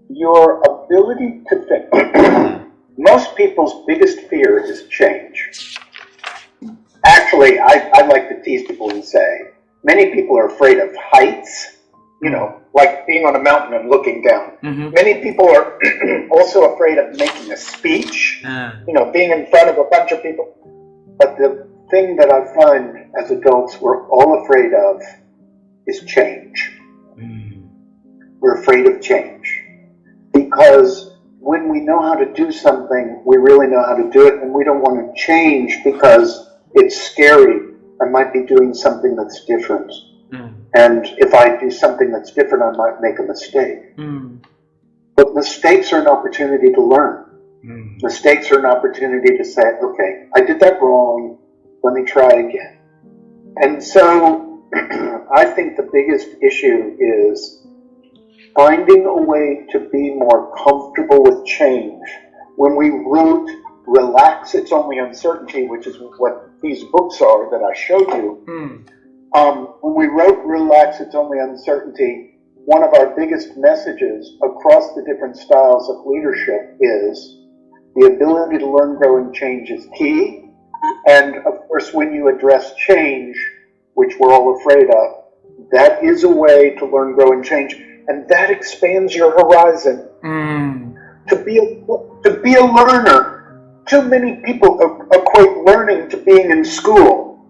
your ability to think. Most people's biggest fear is change. Actually, I like to tease people and say, many people are afraid of heights, you know, like being on a mountain and looking down. Many people are also afraid of making a speech, you know, being in front of a bunch of people. But the thing that I find as adults we're all afraid of is change. We're afraid of change. Because when we know how to do something, we really know how to do it, and we don't want to change because it's scary. I might be doing something that's different. And if I do something that's different, I might make a mistake. But mistakes are an opportunity to learn. Mistakes are an opportunity to say, okay, I did that wrong, let me try again. And so I think the biggest issue is finding a way to be more comfortable with change. When we wrote Relax, It's Only Uncertainty, which is what these books are that I showed you, when we wrote Relax, It's Only Uncertainty, one of our biggest messages across the different styles of leadership is the ability to learn, grow, and change is key. And of course, when you address change, which we're all afraid of, that is a way to learn, grow, and change. And that expands your horizon. To be a learner. Too many people equate learning to being in school.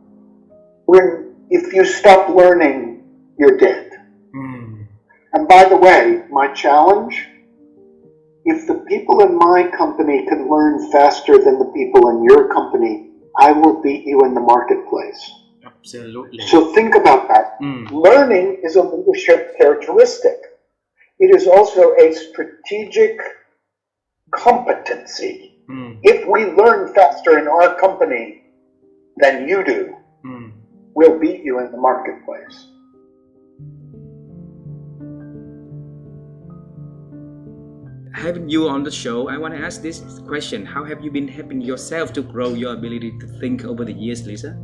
When if you stop learning, you're dead. And by the way, my challenge, if the people in my company can learn faster than the people in your company, I will beat you in the marketplace. Absolutely. So think about that. Learning is a leadership characteristic. It is also a strategic competency. If we learn faster in our company than you do, we'll beat you in the marketplace. Having you on the show, I want to ask this question. How have you been helping yourself to grow your ability to think over the years, Lisa?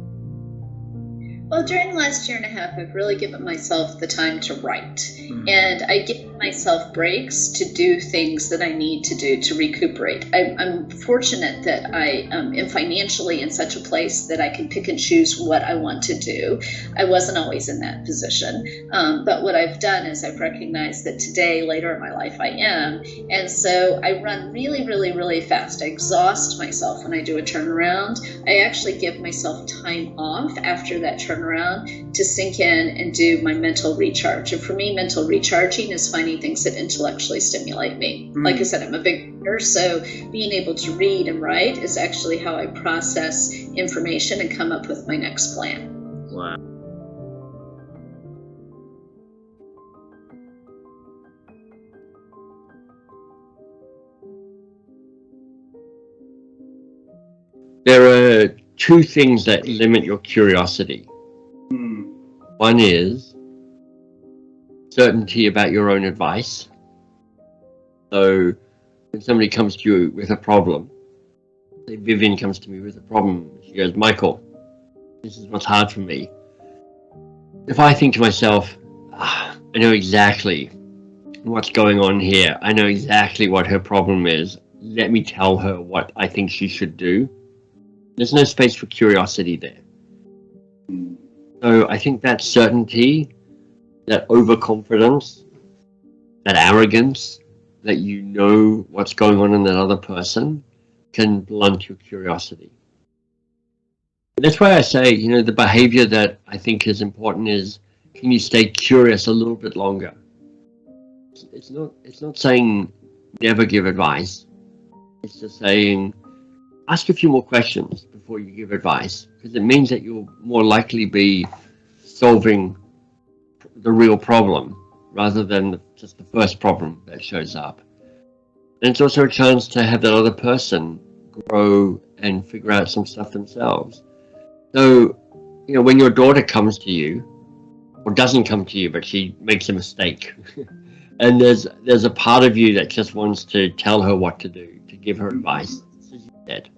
Well, during the last year and a half, I've really given myself the time to write. And I give myself breaks to do things that I need to do to recuperate. I'm fortunate that I am financially in such a place that I can pick and choose what I want to do. I wasn't always in that position. But what I've done is I've recognized that today, later in my life, I am. And so I run really, really, really fast. I exhaust myself when I do a turnaround. I actually give myself time off after that turnaround to sink in and do my mental recharge. And for me, mental recharging is finding things that intellectually stimulate me. Like I said, I'm a big reader, so being able to read and write is actually how I process information and come up with my next plan. Wow. There are two things that limit your curiosity. One is certainty about your own advice. So when somebody comes to you with a problem, say Vivian comes to me with a problem, she goes, Michael, this is what's hard for me. If I think to myself, I know exactly what's going on here, I know exactly what her problem is, let me tell her what I think she should do, there's no space for curiosity there. So I think that certainty, that overconfidence, that arrogance, that you know what's going on in that other person can blunt your curiosity. That's why I say, the behavior that I think is important is, can you stay curious a little bit longer? It's not saying never give advice. It's just saying, ask a few more questions before you give advice, because it means that you'll more likely be solving the real problem rather than just the first problem that shows up. And it's also a chance to have that other person grow and figure out some stuff themselves. So, when your daughter comes to you, or doesn't come to you, but she makes a mistake, and there's a part of you that just wants to tell her what to do, to give her advice, as you said.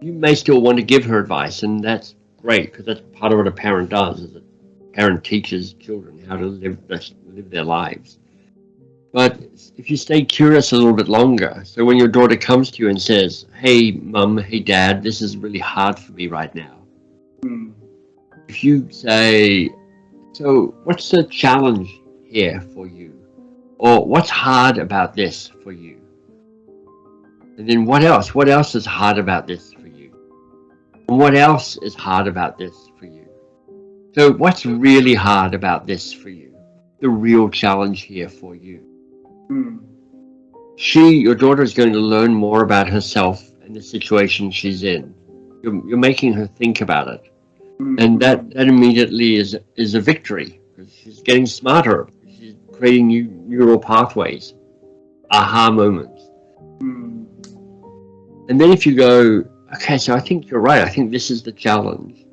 You may still want to give her advice, and that's great, because that's part of what a parent does, is a parent teaches children how to live their lives. But if you stay curious a little bit longer, so when your daughter comes to you and says, hey, mum, hey, dad, this is really hard for me right now. If you say, so what's the challenge here for you? Or what's hard about this for you? And then what else? What else is hard about this for you? And what else is hard about this for you? So what's really hard about this for you? The real challenge here for you. Your daughter is going to learn more about herself and the situation she's in. You're making her think about it. And that immediately is a victory, because she's getting smarter. She's creating new neural pathways, aha moments. And then if you go, okay, so I think you're right. I think this is the challenge.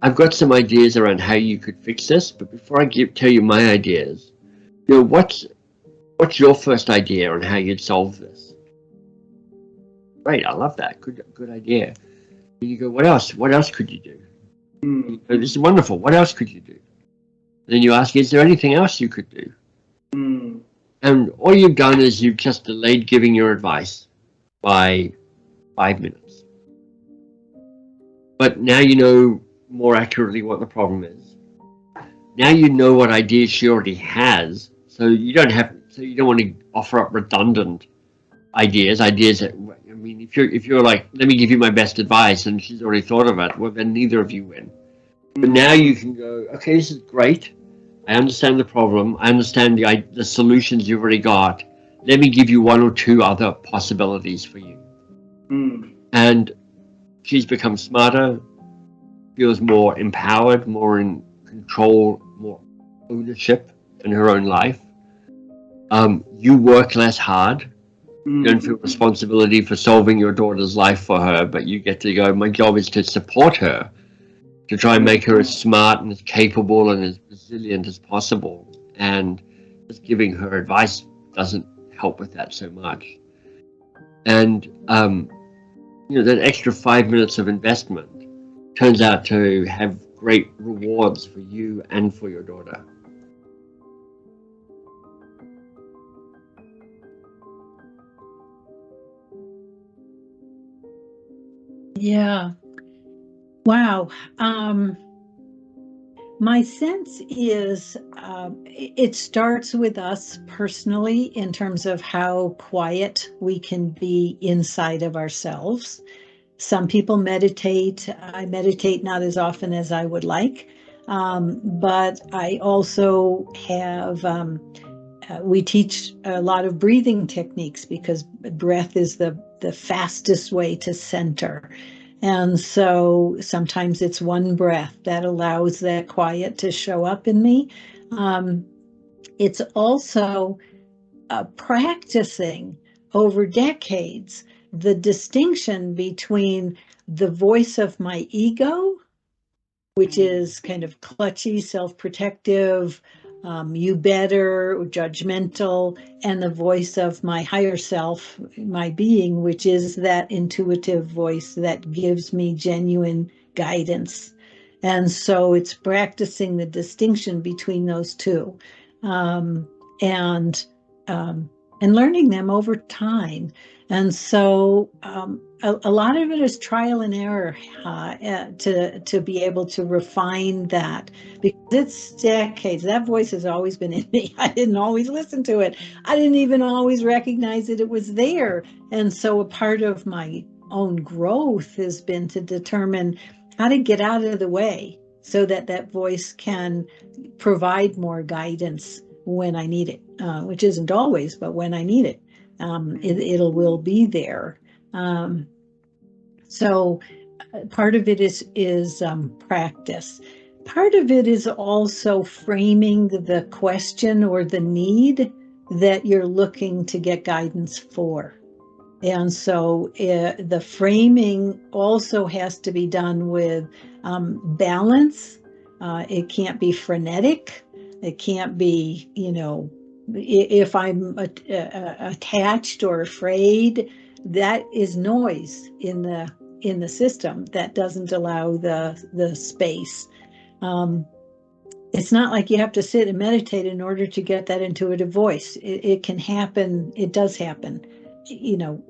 I've got some ideas around how you could fix this, but before I tell you my ideas, what's your first idea on how you'd solve this? Great, I love that. Good idea. And you go, what else? What else could you do? This is wonderful. What else could you do? And then you ask, is there anything else you could do? And all you've done is you've just delayed giving your advice by 5 minutes. But now you know more accurately what the problem is. Now you know what ideas she already has, so you don't want to offer up redundant ideas that, I mean, if you're like, let me give you my best advice, and she's already thought of it, well, then neither of you win. But now you can go, okay, this is great. I understand the problem. I understand the solutions you've already got. Let me give you one or two other possibilities for you. And she's become smarter, feels more empowered, more in control, more ownership in her own life. You work less hard. You don't feel responsibility for solving your daughter's life for her, but you get to go, my job is to support her, to try and make her as smart and as capable and as resilient as possible. And just giving her advice doesn't help with that so much. And that extra 5 minutes of investment turns out to have great rewards for you and for your daughter. Yeah. Wow. My sense is it starts with us personally in terms of how quiet we can be inside of ourselves. Some people meditate. I meditate not as often as I would like, but I also have, we teach a lot of breathing techniques because breath is the fastest way to center. And so sometimes it's one breath that allows that quiet to show up in me. It's also practicing over decades the distinction between the voice of my ego, which is kind of clutchy, self-protective, you better, judgmental, and the voice of my higher self, my being, which is that intuitive voice that gives me genuine guidance. And so it's practicing the distinction between those two, and learning them over time. And so a lot of it is trial and error to be able to refine that, because it's decades. That voice has always been in me. I didn't always listen to it. I didn't even always recognize that it was there. And so a part of my own growth has been to determine how to get out of the way so that that voice can provide more guidance when I need it, which isn't always, but when I need it. It will be there. So part of it is practice. Part of it is also framing the question or the need that you're looking to get guidance for. And so the framing also has to be done with balance. It can't be frenetic. It can't be, if I'm attached or afraid, that is noise in the system that doesn't allow the space. it's not like you have to sit and meditate in order to get that intuitive voice. It can happen. It does happen, you know,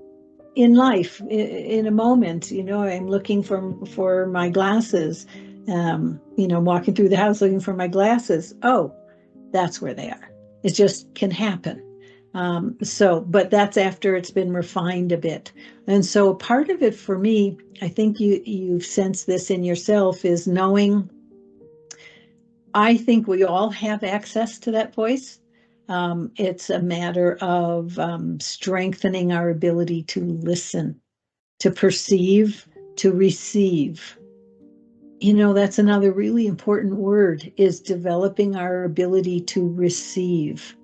in life, in a moment. You know, I'm looking for my glasses, you know, walking through the house looking for my glasses. Oh, that's where they are. It just can happen. But that's after it's been refined a bit. And so part of it for me, I think you've sensed this in yourself, is knowing, I think we all have access to that voice. It's a matter of strengthening our ability to listen, to perceive, to receive. You know, that's another really important word, is developing our ability to receive.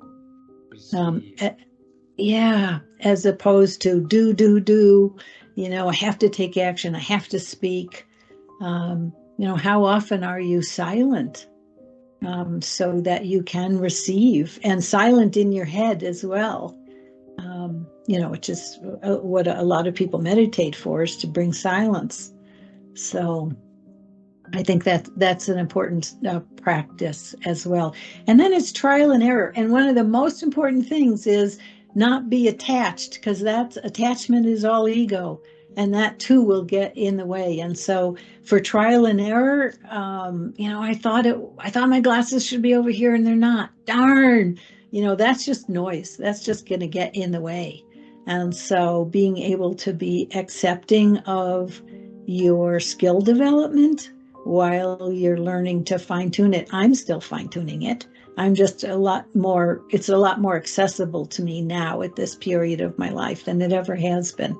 Yeah, as opposed to do, you know, I have to take action, I have to speak. You know, how often are you silent? So that you can receive, and silent in your head as well, you know, which is what a lot of people meditate for, is to bring silence. So I think that's an important practice as well. And then it's trial and error. And one of the most important things is not be attached, because that's attachment is all ego, and that too will get in the way. And so for trial and error, you know, I thought my glasses should be over here and they're not. Darn, you know, that's just noise. That's just going to get in the way. And so being able to be accepting of your skill development while you're learning to fine tune it. I'm still fine tuning it. I'm just it's a lot more accessible to me now at this period of my life than it ever has been.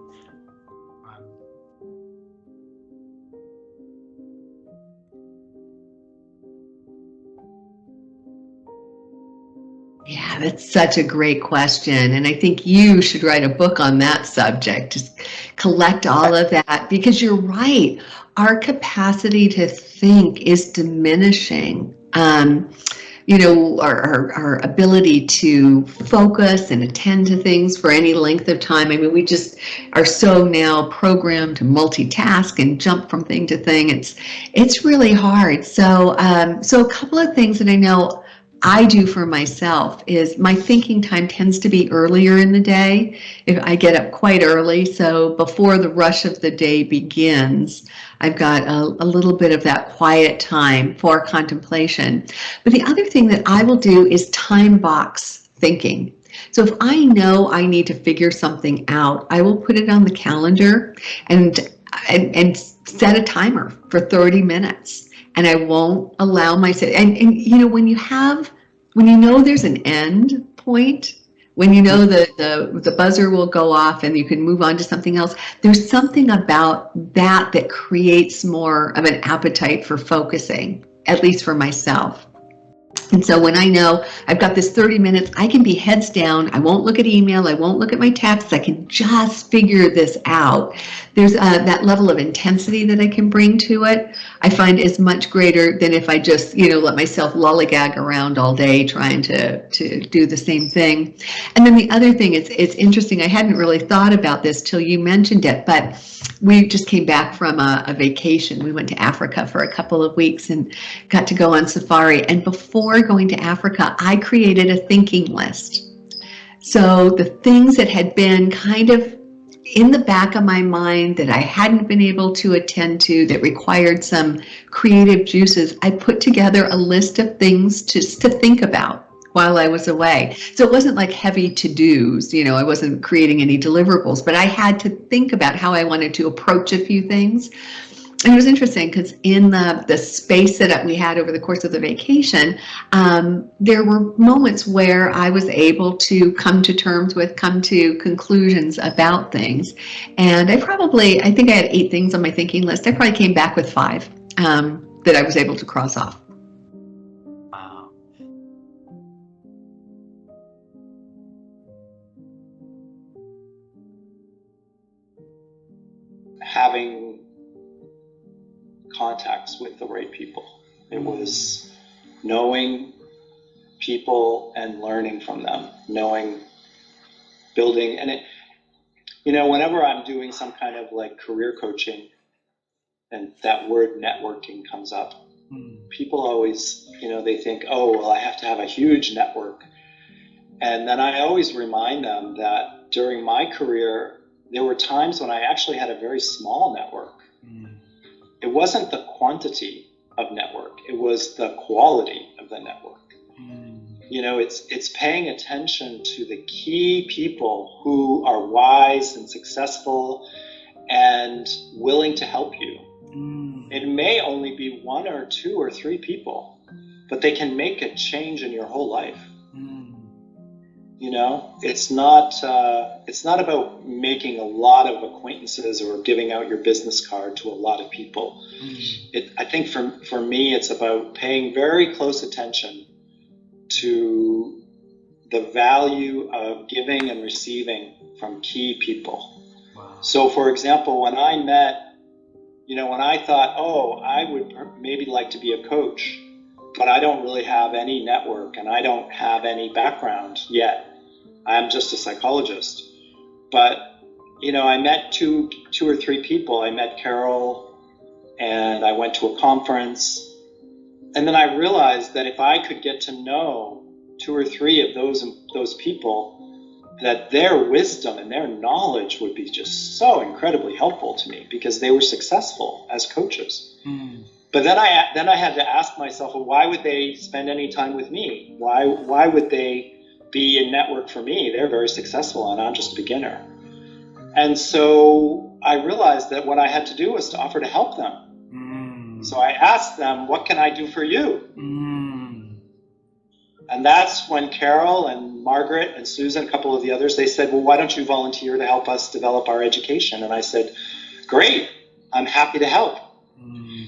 Yeah, that's such a great question. And I think you should write a book on that subject. Just collect all of that, because you're right. Our capacity to think is diminishing. You know, our ability to focus and attend to things for any length of time. I mean, we just are so now programmed to multitask and jump from thing to thing. It's really hard. So a couple of things that I know I do for myself is my thinking time tends to be earlier in the day. If I get up quite early, so before the rush of the day begins, I've got a little bit of that quiet time for contemplation. But the other thing that I will do is time box thinking. So if I know I need to figure something out, I will put it on the calendar and set a timer for 30 minutes. And I won't allow myself, and you know, when you know there's an end point, when you know the buzzer will go off and you can move on to something else, there's something about that creates more of an appetite for focusing, at least for myself. And so when I know I've got this 30 minutes, I can be heads down. I won't look at email. I won't look at my texts. I can just figure this out. There's that level of intensity that I can bring to it, I find is much greater than if I just, you know, let myself lollygag around all day trying to do the same thing. And then the other thing, it's interesting. I hadn't really thought about this till you mentioned it, but we just came back from a vacation. We went to Africa for a couple of weeks and got to go on safari. And before going to Africa, I created a thinking list. So the things that had been kind of in the back of my mind that I hadn't been able to attend to, that required some creative juices, I put together a list of things to think about while I was away. So it wasn't like heavy to-dos, you know, I wasn't creating any deliverables, but I had to think about how I wanted to approach a few things. And it was interesting because in the space that we had over the course of the vacation, there were moments where I was able to come to conclusions about things. And I think I had 8 things on my thinking list. I probably came back with 5 that I was able to cross off. Wow. Having contacts with the right people. It was knowing people and learning from them, building, and it, you know, whenever I'm doing some kind of like career coaching and that word networking comes up, people always They think, oh, well, I have to have a huge network. And then I always remind them that during my career, there were times when I actually had a very small network. It wasn't the quantity of network, it was the quality of the network. It's paying attention to the key people who are wise and successful and willing to help you. It may only be 1 or 2 or 3 people, but they can make a change in your whole life. It's not about making a lot of acquaintances or giving out your business card to a lot of people. I think for me, it's about paying very close attention to the value of giving and receiving from key people. Wow. So, for example, when I thought, oh, I would maybe like to be a coach, but I don't really have any network and I don't have any background yet. I'm just a psychologist. But, I met two or three people. I met Carol and I went to a conference. And then I realized that if I could get to know 2 or 3 of those people, that their wisdom and their knowledge would be just so incredibly helpful to me because they were successful as coaches. But then I had to ask myself, well, why would they spend any time with me? Why would they be a network for me? They're very successful and I'm just a beginner. And so I realized that what I had to do was to offer to help them. So I asked them, what can I do for you? And that's when Carol and Margaret and Susan, a couple of the others, they said, well, why don't you volunteer to help us develop our education? And I said, great, I'm happy to help.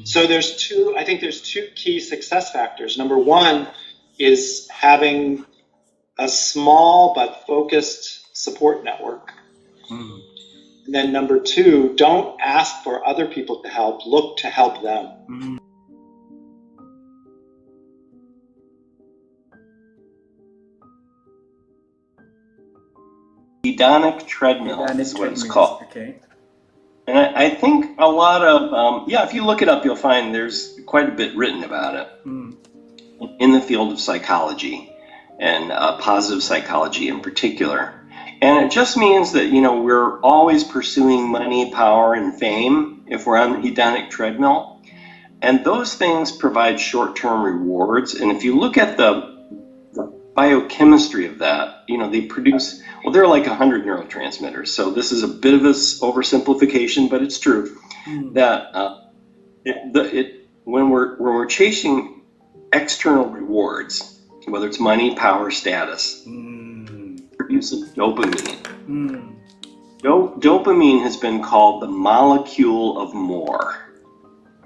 So I think there's 2 key success factors. Number 1 is having a small but focused support network. And then number 2, don't ask for other people to help, look to help them. Hedonic treadmill is what it's called. Okay. And I think a lot of, if you look it up, you'll find there's quite a bit written about it in the field of psychology and positive psychology in particular. And it just means that, we're always pursuing money, power, and fame if we're on the hedonic treadmill. And those things provide short-term rewards. And if you look at the biochemistry of that, they produce, there are like 100 neurotransmitters. So this is a bit of an oversimplification, but it's true that when we're chasing external rewards, whether it's money, power, status, produces dopamine. Dopamine has been called the molecule of more.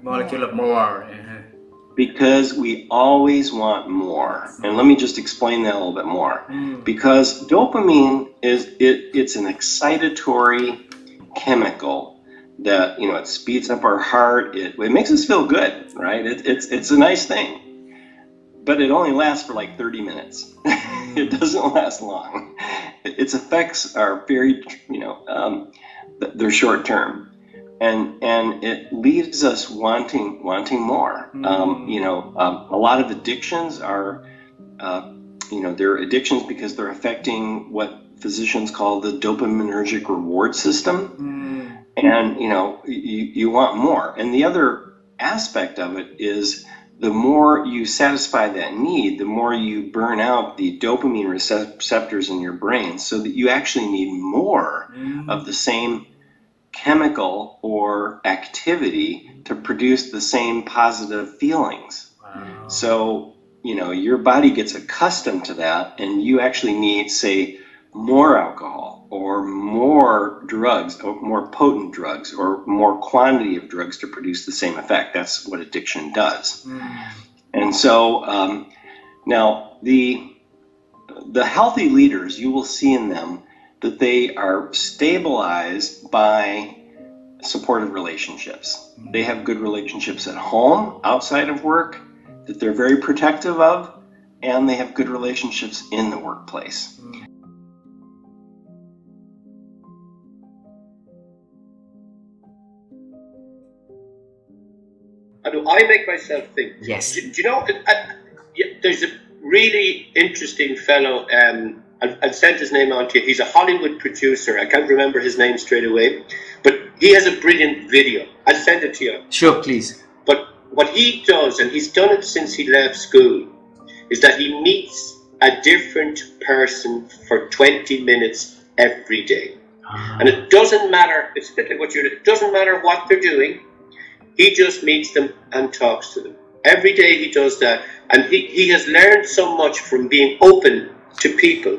Molecule of more. Because we always want more. And let me just explain that a little bit more. Because dopamine it's an excitatory chemical that, it speeds up our heart. It makes us feel good, right? It's a nice thing. But it only lasts for like 30 minutes. It doesn't last long. Its effects are very, they're short term. And it leaves us wanting more. A lot of addictions are, they're addictions because they're affecting what physicians call the dopaminergic reward system. And, you want more. And the other aspect of it is the more you satisfy that need, the more you burn out the dopamine receptors in your brain so that you actually need more of the same chemical or activity to produce the same positive feelings. Wow. So, your body gets accustomed to that and you actually need, say, more alcohol or more drugs or more potent drugs or more quantity of drugs to produce the same effect. That's what addiction does. And so now the healthy leaders, you will see in them that they are stabilized by supportive relationships. They have good relationships at home, outside of work, that they're very protective of, and they have good relationships in the workplace. How do I make myself think? Yes. Do you know, there's a really interesting fellow. I'll send his name on to you. He's a Hollywood producer. I can't remember his name straight away, but he has a brilliant video. I'll send it to you. Sure, please. But what he does, and he's done it since he left school, is that he meets a different person for 20 minutes every day. And it doesn't matter, it's a bit like what it doesn't matter what they're doing, he just meets them and talks to them. Every day he does that, and he has learned so much from being open to people,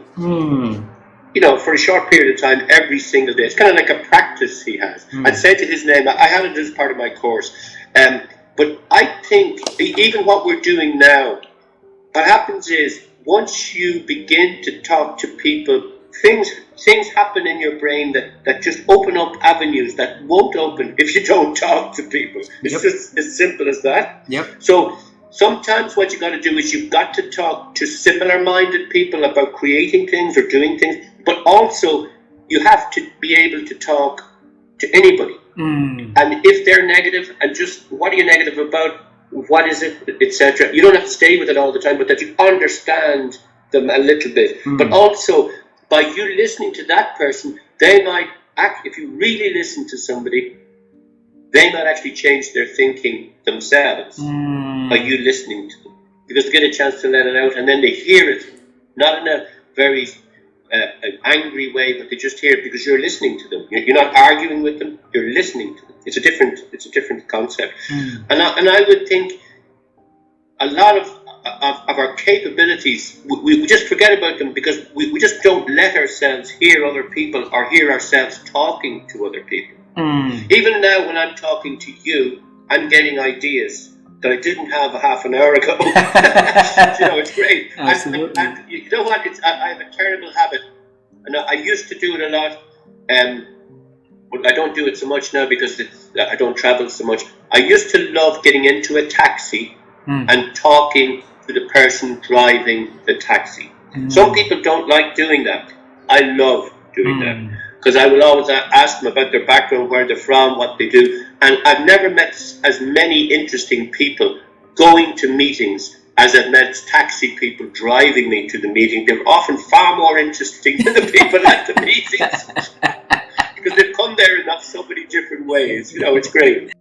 you know, for a short period of time, every single day. It's kind of like a practice he has. I'd say to his name, I had it as part of my course, but I think even what we're doing now, what happens is, once you begin to talk to people, things happen in your brain that just open up avenues that won't open if you don't talk to people. It's just as simple as that. Yep. So sometimes what you got to do is you've got to talk to similar-minded people about creating things or doing things, but also you have to be able to talk to anybody. And if they're negative, and just what are you negative about? What is it, etc. You don't have to stay with it all the time, but that you understand them a little bit. But also, by you listening to that person, they might act, if you really listen to somebody, they might actually change their thinking themselves by you listening to them. Because they get a chance to let it out, and then they hear it, not in a very angry way, but they just hear it because you're listening to them. You're not arguing with them, you're listening to them. It's a different concept. And I would think a lot of our capabilities, we just forget about them because we just don't let ourselves hear other people or hear ourselves talking to other people. Even now when I'm talking to you, I'm getting ideas that I didn't have a half an hour ago. You know, it's great. Absolutely. And you know what? I have a terrible habit, and I used to do it a lot. But I don't do it so much now because I don't travel so much. I used to love getting into a taxi and talking to the person driving the taxi. Some people don't like doing that. I love doing that because I will always ask them about their background, where they're from, what they do. And I've never met as many interesting people going to meetings as I've met taxi people driving me to the meeting. They're often far more interesting than the people at the meetings. Because they've come there in so many different ways. You know, it's great.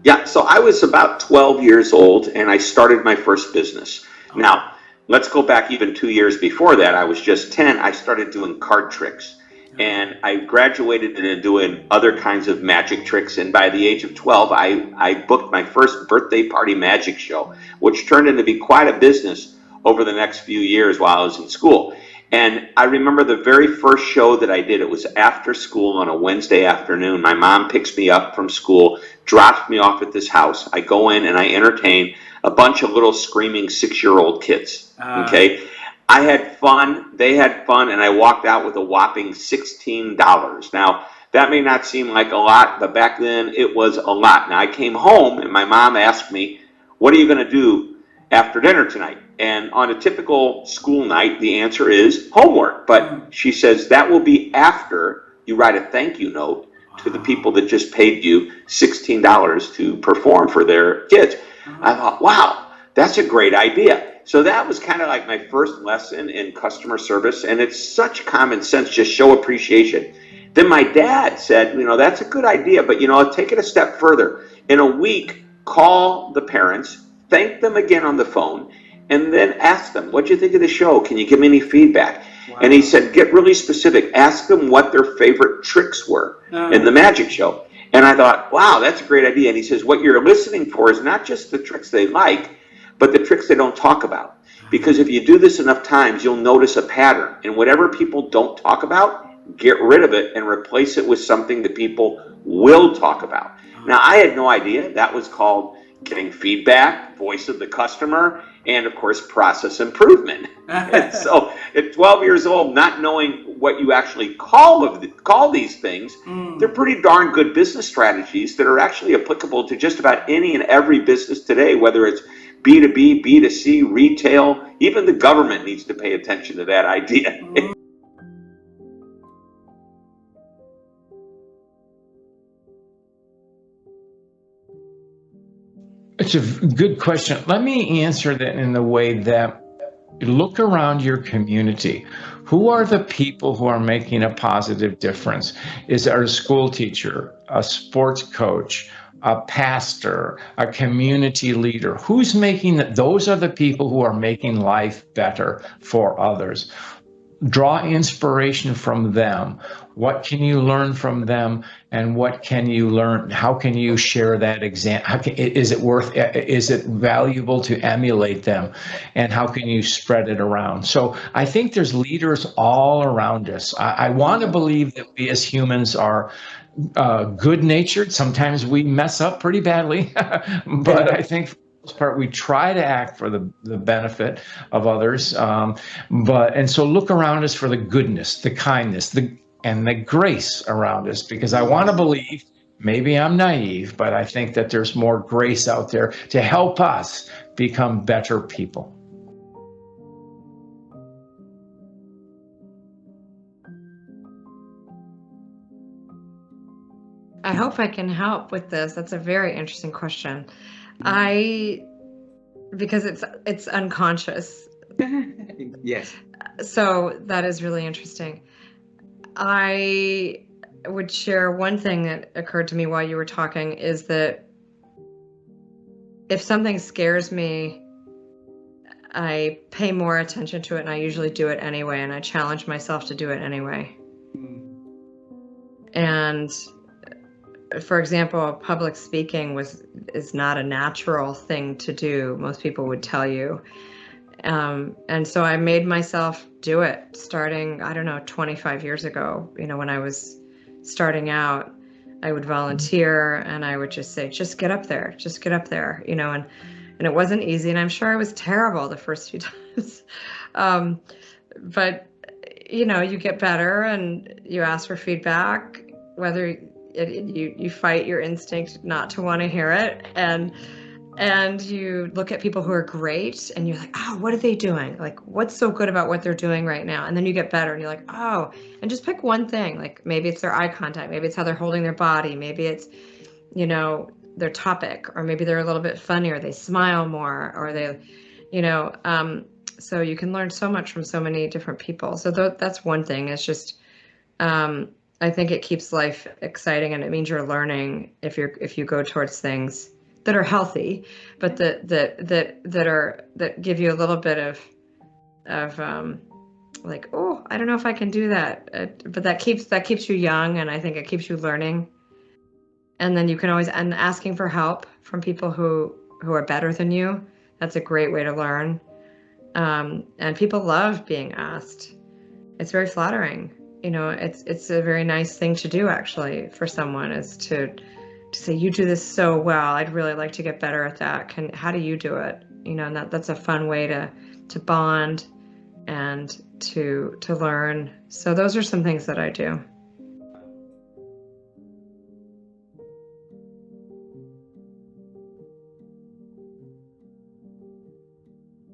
Yeah, so I was about 12 years old and I started my first business. Now, let's go back even 2 years before that. I was just 10. I started doing card tricks. And I graduated into doing other kinds of magic tricks. And by the age of 12, I booked my first birthday party magic show, which turned into be quite a business over the next few years while I was in school. And I remember the very first show that I did, it was after school on a Wednesday afternoon. My mom picks me up from school, drops me off at this house. I go in and I entertain a bunch of little screaming 6-year-old kids, okay? I had fun, they had fun, and I walked out with a whopping $16. Now, that may not seem like a lot, but back then it was a lot. Now, I came home and my mom asked me, what are you going to do after dinner tonight? And on a typical school night, the answer is homework. But she says that will be after you write a thank you note to the people that just paid you $16 to perform for their kids. I thought, wow, that's a great idea. So that was kind of like my first lesson in customer service, and it's such common sense, just show appreciation. Then my dad said, you know, that's a good idea, but, you know, take it a step further. In a week, call the parents, thank them again on the phone, and then ask them, what'd you think of the show? Can you give me any feedback? Wow. And he said, get really specific. Ask them what their favorite tricks were in the magic show. And I thought, wow, that's a great idea. And he says, what you're listening for is not just the tricks they like, but the tricks they don't talk about. Because if you do this enough times, you'll notice a pattern. And whatever people don't talk about, get rid of it and replace it with something that people will talk about. Now, I had no idea that was called getting feedback, voice of the customer, and of course, process improvement. And so at 12 years old, not knowing what you actually call these things, they're pretty darn good business strategies that are actually applicable to just about any and every business today, whether it's B2B, B2C, retail, even the government needs to pay attention to that idea. It's a good question. Let me answer that in the way that look around your community. Who are the people who are making a positive difference? Is it a school teacher, a sports coach, a pastor, a community leader? Who's making that? Those are the people who are making life better for others. Draw inspiration from them. What can you learn from them, and what can you learn? How can you share that example? Is it valuable to emulate them, and how can you spread it around? So I think there's leaders all around us. I want to believe that we as humans are good natured. Sometimes we mess up pretty badly, but I think for the most part we try to act for the benefit of others. And so look around us for the goodness, the kindness, and the grace around us, because I want to believe, maybe I'm naive, but I think that there's more grace out there to help us become better people. I hope I can help with this. That's a very interesting question. Because it's unconscious. Yes. So that is really interesting. I would share one thing that occurred to me while you were talking, is that if something scares me, I pay more attention to it, and I usually do it anyway, and I challenge myself to do it anyway. And for example, public speaking is not a natural thing to do. Most people would tell you. And so I made myself do it starting, I don't know, 25 years ago. When I was starting out, I would volunteer and I would just say, just get up there, and it wasn't easy. And I'm sure I was terrible the first few times. But, you get better and you ask for feedback, whether you fight your instinct not to want to hear it. And you look at people who are great and you're like, oh, what are they doing? Like, what's so good about what they're doing right now? And then you get better and you're like, oh, and just pick one thing. Like maybe it's their eye contact. Maybe it's how they're holding their body. Maybe it's, their topic, or maybe they're a little bit funnier. They smile more, or they, so you can learn so much from so many different people. So that's one thing. It's just, I think it keeps life exciting, and it means you're learning if you go towards things that are healthy, but that give you a little bit of like, oh, I don't know if I can do that, but that keeps you young, and I think it keeps you learning. And then you can always, and asking for help from people who are better than you. That's a great way to learn. And people love being asked. It's very flattering. It's a very nice thing to do, actually, for someone, is to say, you do this so well. I'd really like to get better at that. How do you do it? And that's a fun way to bond and to learn. So those are some things that I do.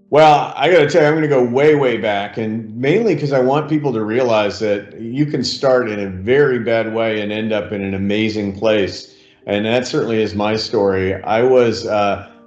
Well, I got to tell you, I'm going to go way, way back, and mainly because I want people to realize that you can start in a very bad way and end up in an amazing place. And that certainly is my story. I was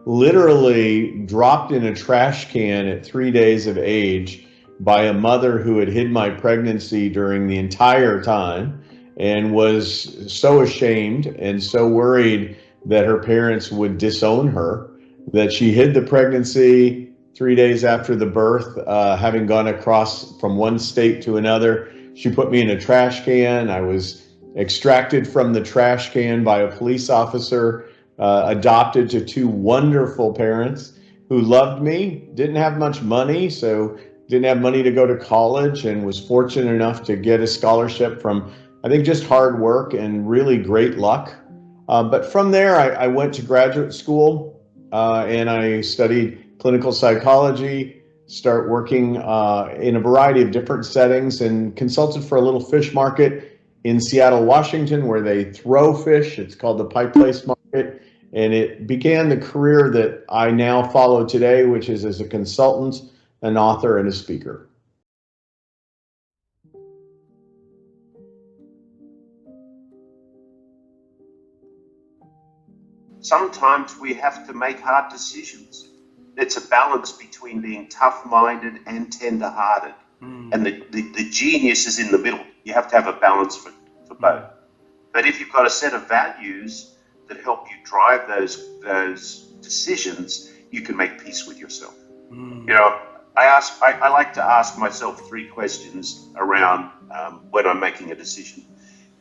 literally dropped in a trash can at 3 days of age by a mother who had hid my pregnancy during the entire time and was so ashamed and so worried that her parents would disown her that she hid the pregnancy. 3 days after the birth, having gone across from one state to another, she put me in a trash can. I was extracted from the trash can by a police officer, adopted to two wonderful parents who loved me, didn't have much money, so didn't have money to go to college, and was fortunate enough to get a scholarship from, I think, just hard work and really great luck. But from there, I went to graduate school and I studied clinical psychology, start working in a variety of different settings, and consulted for a little fish market in Seattle, Washington, where they throw fish. It's called the Pike Place Market. And it began the career that I now follow today, which is as a consultant, an author, and a speaker. sometimes we have to make hard decisions. It's a balance between being tough-minded and tender-hearted. And the genius is in the middle. You have to have a balance for both. But if you've got a set of values that help you drive those decisions, you can make peace with yourself. You know, I like to ask myself 3 questions around when I'm making a decision.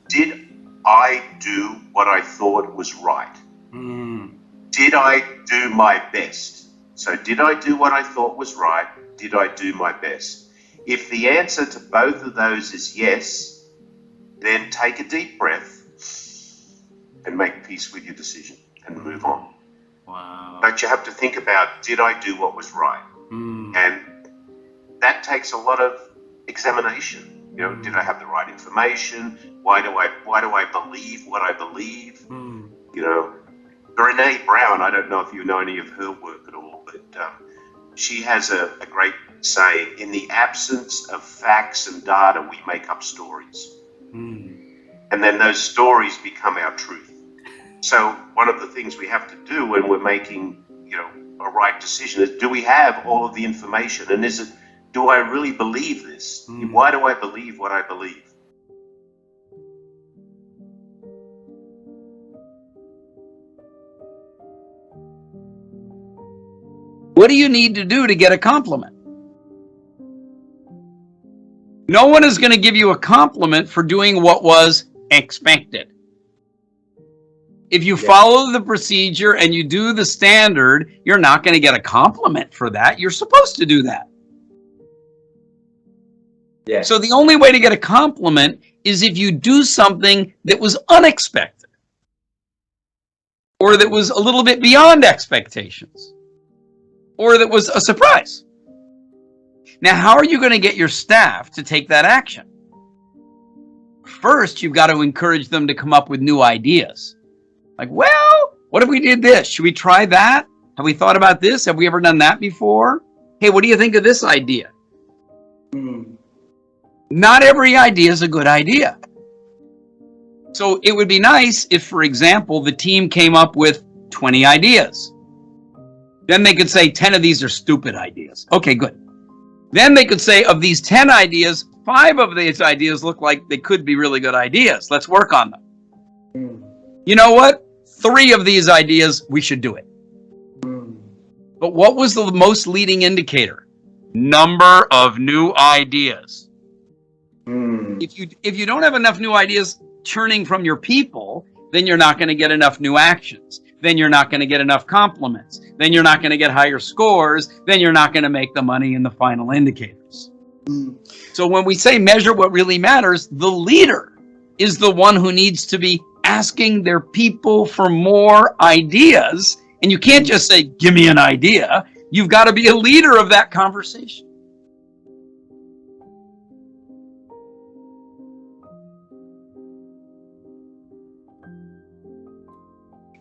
Did I do what I thought was right? Did I do my best? So did I do what I thought was right? Did I do my best? If the answer to both of those is yes, then take a deep breath and make peace with your decision and move on. Wow. But you have to think about, did I do what was right? And that takes a lot of examination. You know, did I have the right information? Why do I believe what I believe? You know, Brené Brown, I don't know if you know any of her work at all, but she has a great saying, in the absence of facts and data, we make up stories. And then those stories become our truth. So one of the things we have to do when we're making, you know, a right decision is, do we have all of the information? And do I really believe this? Why do I believe what I believe? What do you need to do to get a compliment? No one is going to give you a compliment for doing what was expected. If you follow the procedure and you do the standard, you're not going to get a compliment for that. You're supposed to do that. Yeah. So the only way to get a compliment is if you do something that was unexpected or that was a little bit beyond expectations or that was a surprise. Now, how are you going to get your staff to take that action? First, you've got to encourage them to come up with new ideas. Like, well, what if we did this? Should we try that? Have we thought about this? Have we ever done that before? Hey, what do you think of this idea? Not every idea is a good idea. So it would be nice if, for example, the team came up with 20 ideas. Then they could say 10 of these are stupid ideas. Okay, good. Then they could say, of these 10 ideas, 5 of these ideas look like they could be really good ideas. Let's work on them. You know what? 3 of these ideas, we should do it. But what was the most leading indicator? Number of new ideas. If you don't have enough new ideas churning from your people, then you're not going to get enough new actions. Then you're not going to get enough compliments. Then you're not going to get higher scores. Then you're not going to make the money in the final indicators. So when we say measure what really matters, the leader is the one who needs to be asking their people for more ideas. And you can't just say, give me an idea. You've got to be a leader of that conversation.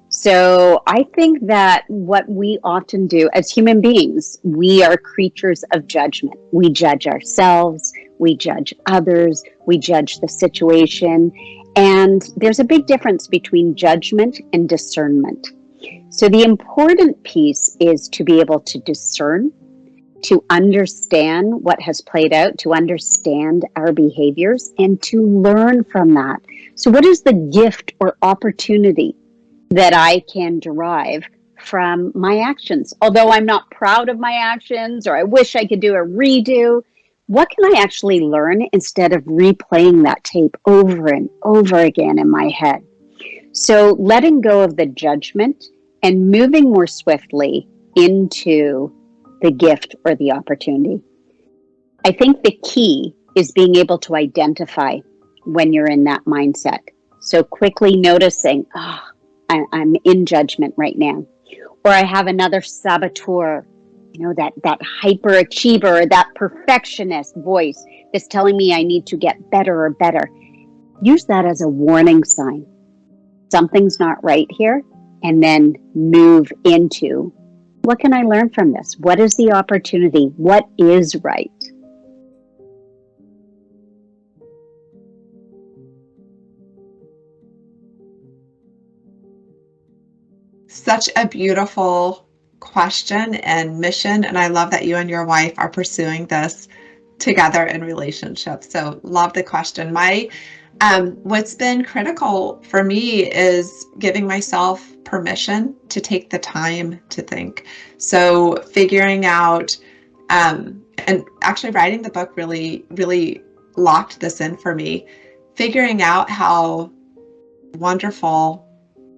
So I think that what we often do as human beings, we are creatures of judgment. We judge ourselves, we judge others, we judge the situation. And there's a big difference between judgment and discernment. So the important piece is to be able to discern, to understand what has played out, to understand our behaviors, and to learn from that. So what is the gift or opportunity that I can derive from my actions? Although I'm not proud of my actions, or I wish I could do a redo, what can I actually learn instead of replaying that tape over and over again in my head? So letting go of the judgment and moving more swiftly into the gift or the opportunity. I think the key is being able to identify when you're in that mindset. So quickly noticing, I'm in judgment right now. Or I have another saboteur, that hyperachiever, that perfectionist voice that's telling me I need to get better or better. Use that as a warning sign. Something's not right here. And then move into, what can I learn from this? What is the opportunity? What is right? such a beautiful question and mission, and I love that you and your wife are pursuing this together in relationship. So love the question. What's been critical for me is giving myself permission to take the time to think. So figuring out, and actually writing the book really locked this in for me, figuring out how wonderful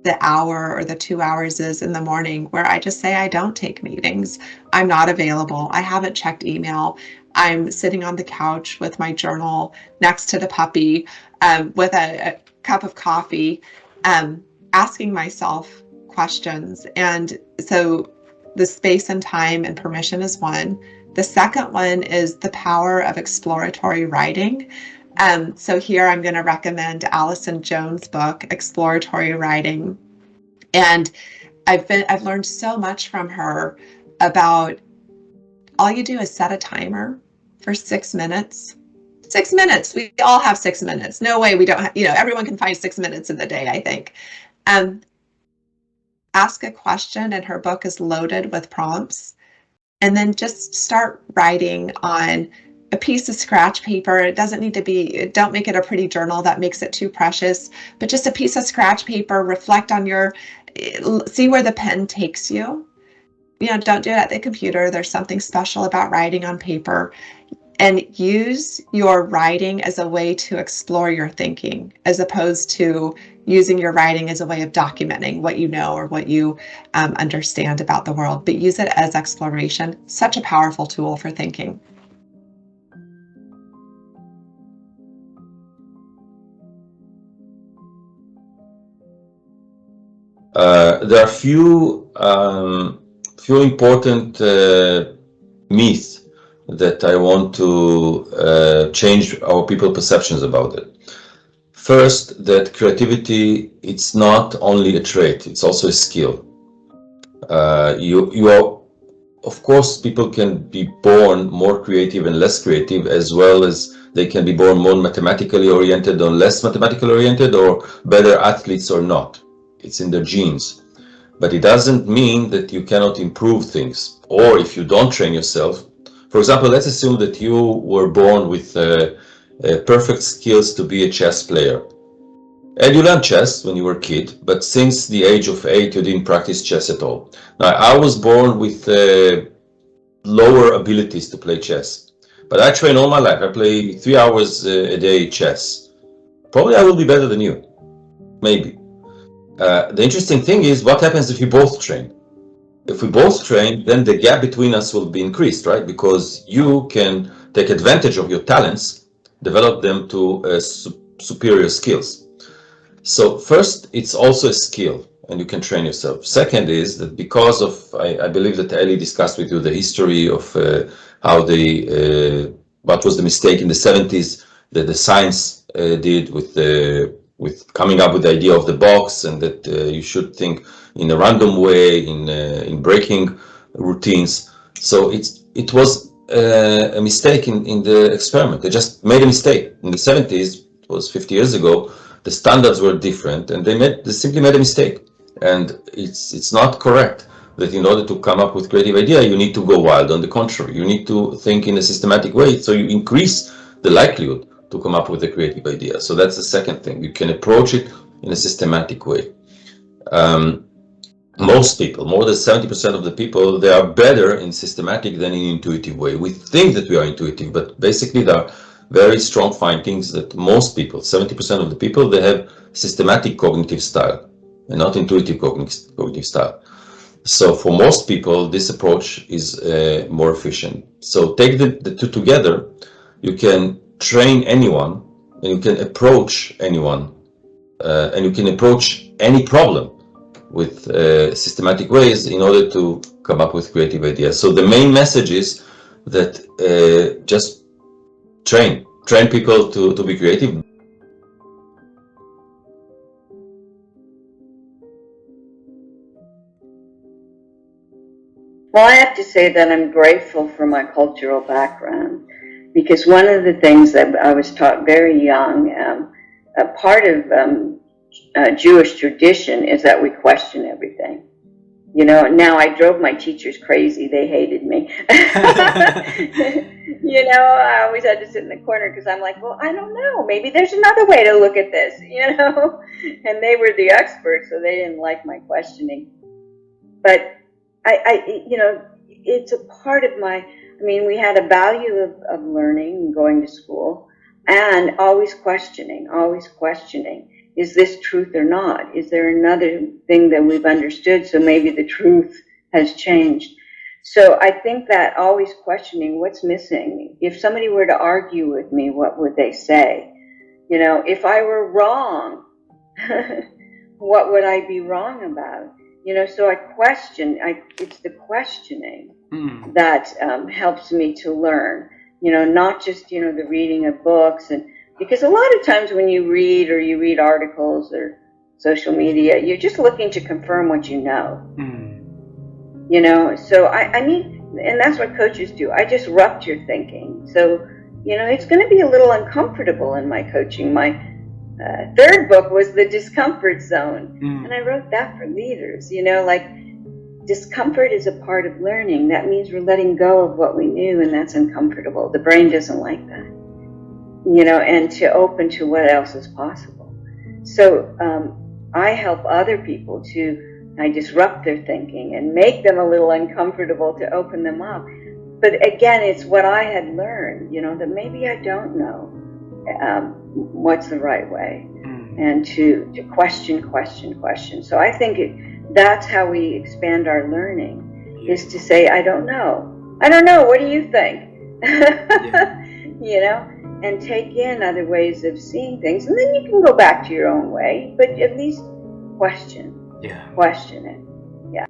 the hour or the 2 hours is in the morning where I just say I don't take meetings. I'm not available. I haven't checked email. I'm sitting on the couch with my journal next to the puppy, with a cup of coffee, asking myself questions. And so the space and time and permission is one. The second one is the power of exploratory writing. So here I'm going to recommend Allison Jones' book, Exploratory Writing. And I've learned so much from her about all you do is set a timer for 6 minutes. 6 minutes. We all have 6 minutes. No way we don't have, everyone can find 6 minutes in the day, I think. Ask a question, and her book is loaded with prompts. And then just start writing on a piece of scratch paper. It doesn't need to be, don't make it a pretty journal that makes it too precious, but just a piece of scratch paper. Reflect on see where the pen takes you. Don't do it at the computer. There's something special about writing on paper. And use your writing as a way to explore your thinking, as opposed to using your writing as a way of documenting what you know or what you understand about the world. But use it as exploration. Such a powerful tool for thinking. There are few important myths that I want to change our people's perceptions about it. First, that creativity, it's not only a trait, it's also a skill. You are, of course, people can be born more creative and less creative, as well as they can be born more mathematically oriented or less mathematically oriented, or better athletes or not. It's in their genes. But it doesn't mean that you cannot improve things, or if you don't train yourself. For example, let's assume that you were born with perfect skills to be a chess player. And you learned chess when you were a kid, but since the age of 8, you didn't practice chess at all. Now, I was born with lower abilities to play chess, but I train all my life. I play 3 hours a day chess. Probably I will be better than you, maybe. The interesting thing is, what happens if we both train? If we both train, then the gap between us will be increased, right? Because you can take advantage of your talents, develop them to superior skills. So first, it's also a skill, and you can train yourself. Second is that because of, I believe that Ed.D discussed with you the history of how what was the mistake in the 70s that the science did with coming up with the idea of the box, and that you should think in a random way, in breaking routines. So it was a mistake in the experiment. They just made a mistake. In the 70s, it was 50 years ago, the standards were different, and they simply made a mistake. And it's not correct that in order to come up with creative idea, you need to go wild. On the contrary, you need to think in a systematic way, so you increase the likelihood to come up with a creative idea. So that's the second thing. You can approach it in a systematic way. Most people, more than 70% of the people, they are better in systematic than in intuitive way. We think that we are intuitive, but basically there are very strong findings that most people, 70% of the people, they have systematic cognitive style and not intuitive cognitive style. So for most people, this approach is more efficient. So take the two together, you can train anyone, and you can approach anyone, and you can approach any problem with systematic ways in order to come up with creative ideas. So the main message is that just train people to be creative. Well, I have to say that I'm grateful for my cultural background, because one of the things that I was taught very young, a part of Jewish tradition is that we question everything. You know, now I drove my teachers crazy. They hated me. You know, I always had to sit in the corner because I'm like, well, I don't know. Maybe there's another way to look at this, you know? And they were the experts, so they didn't like my questioning. But you know, it's a part of my, I mean, we had a value of learning and going to school and always questioning. Is this truth or not? Is there another thing that we've understood? So maybe the truth has changed. So I think that always questioning what's missing. If somebody were to argue with me, what would they say? You know, if I were wrong, what would I be wrong about? You know, so I question, it's the questioning that helps me to learn, you know, not just, you know, the reading of books. And because a lot of times when you read or you read articles or social media, you're just looking to confirm what you know. You know, so I mean, and that's what coaches do. I disrupt your thinking. So, you know, it's going to be a little uncomfortable in my coaching. My third book was The Discomfort Zone. And I wrote that for leaders, you know, like discomfort is a part of learning. That means we're letting go of what we knew, and that's uncomfortable. The brain doesn't like that, you know, and to open to what else is possible. So I help other people I disrupt their thinking and make them a little uncomfortable to open them up. But again, it's what I had learned, you know, that maybe I don't know what's the right way, and to question. So I think that's how we expand our learning, is to say, I don't know, what do you think? You know, and take in other ways of seeing things, and then you can go back to your own way, but at least question it. Yeah.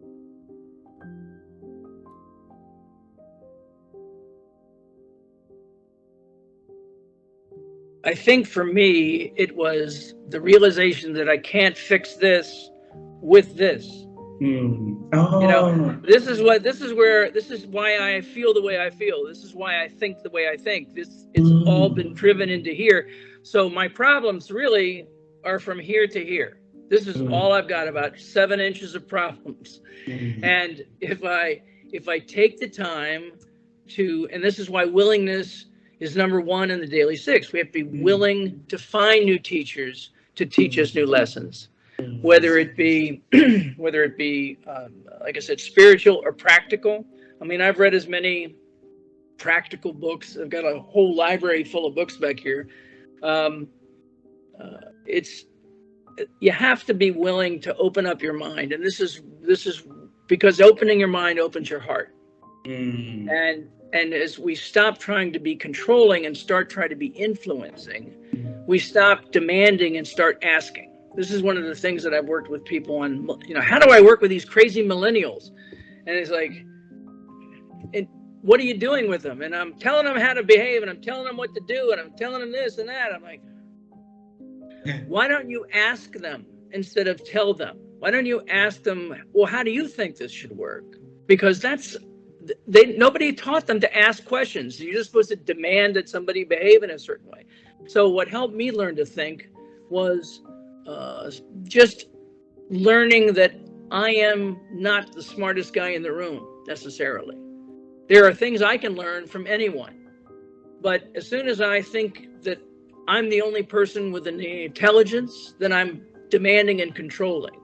I think for me, it was the realization that I can't fix this with this. You know, this is why I feel the way I feel. This is why I think the way I think. It's all been driven into here. So my problems really are from here to here. This is all I've got, about 7 inches of problems. And if I take the time to, and this is why willingness is number 1 in the Daily 6. We have to be willing to find new teachers to teach us new lessons, whether it be, like I said, spiritual or practical. I mean, I've read as many practical books. I've got a whole library full of books back here. You have to be willing to open up your mind, and this is because opening your mind opens your heart. And as we stop trying to be controlling and start trying to be influencing, we stop demanding and start asking. This is one of the things that I've worked with people on, you know, how do I work with these crazy millennials? And it's like, what are you doing with them? And I'm telling them how to behave, and I'm telling them what to do, and I'm telling them this and that. I'm like, why don't you ask them instead of tell them? Why don't you ask them, well, how do you think this should work? Because nobody taught them to ask questions. You're just supposed to demand that somebody behave in a certain way. So what helped me learn to think was just learning that I am not the smartest guy in the room necessarily. There are things I can learn from anyone. But as soon as I think that I'm the only person with the intelligence, then I'm demanding and controlling.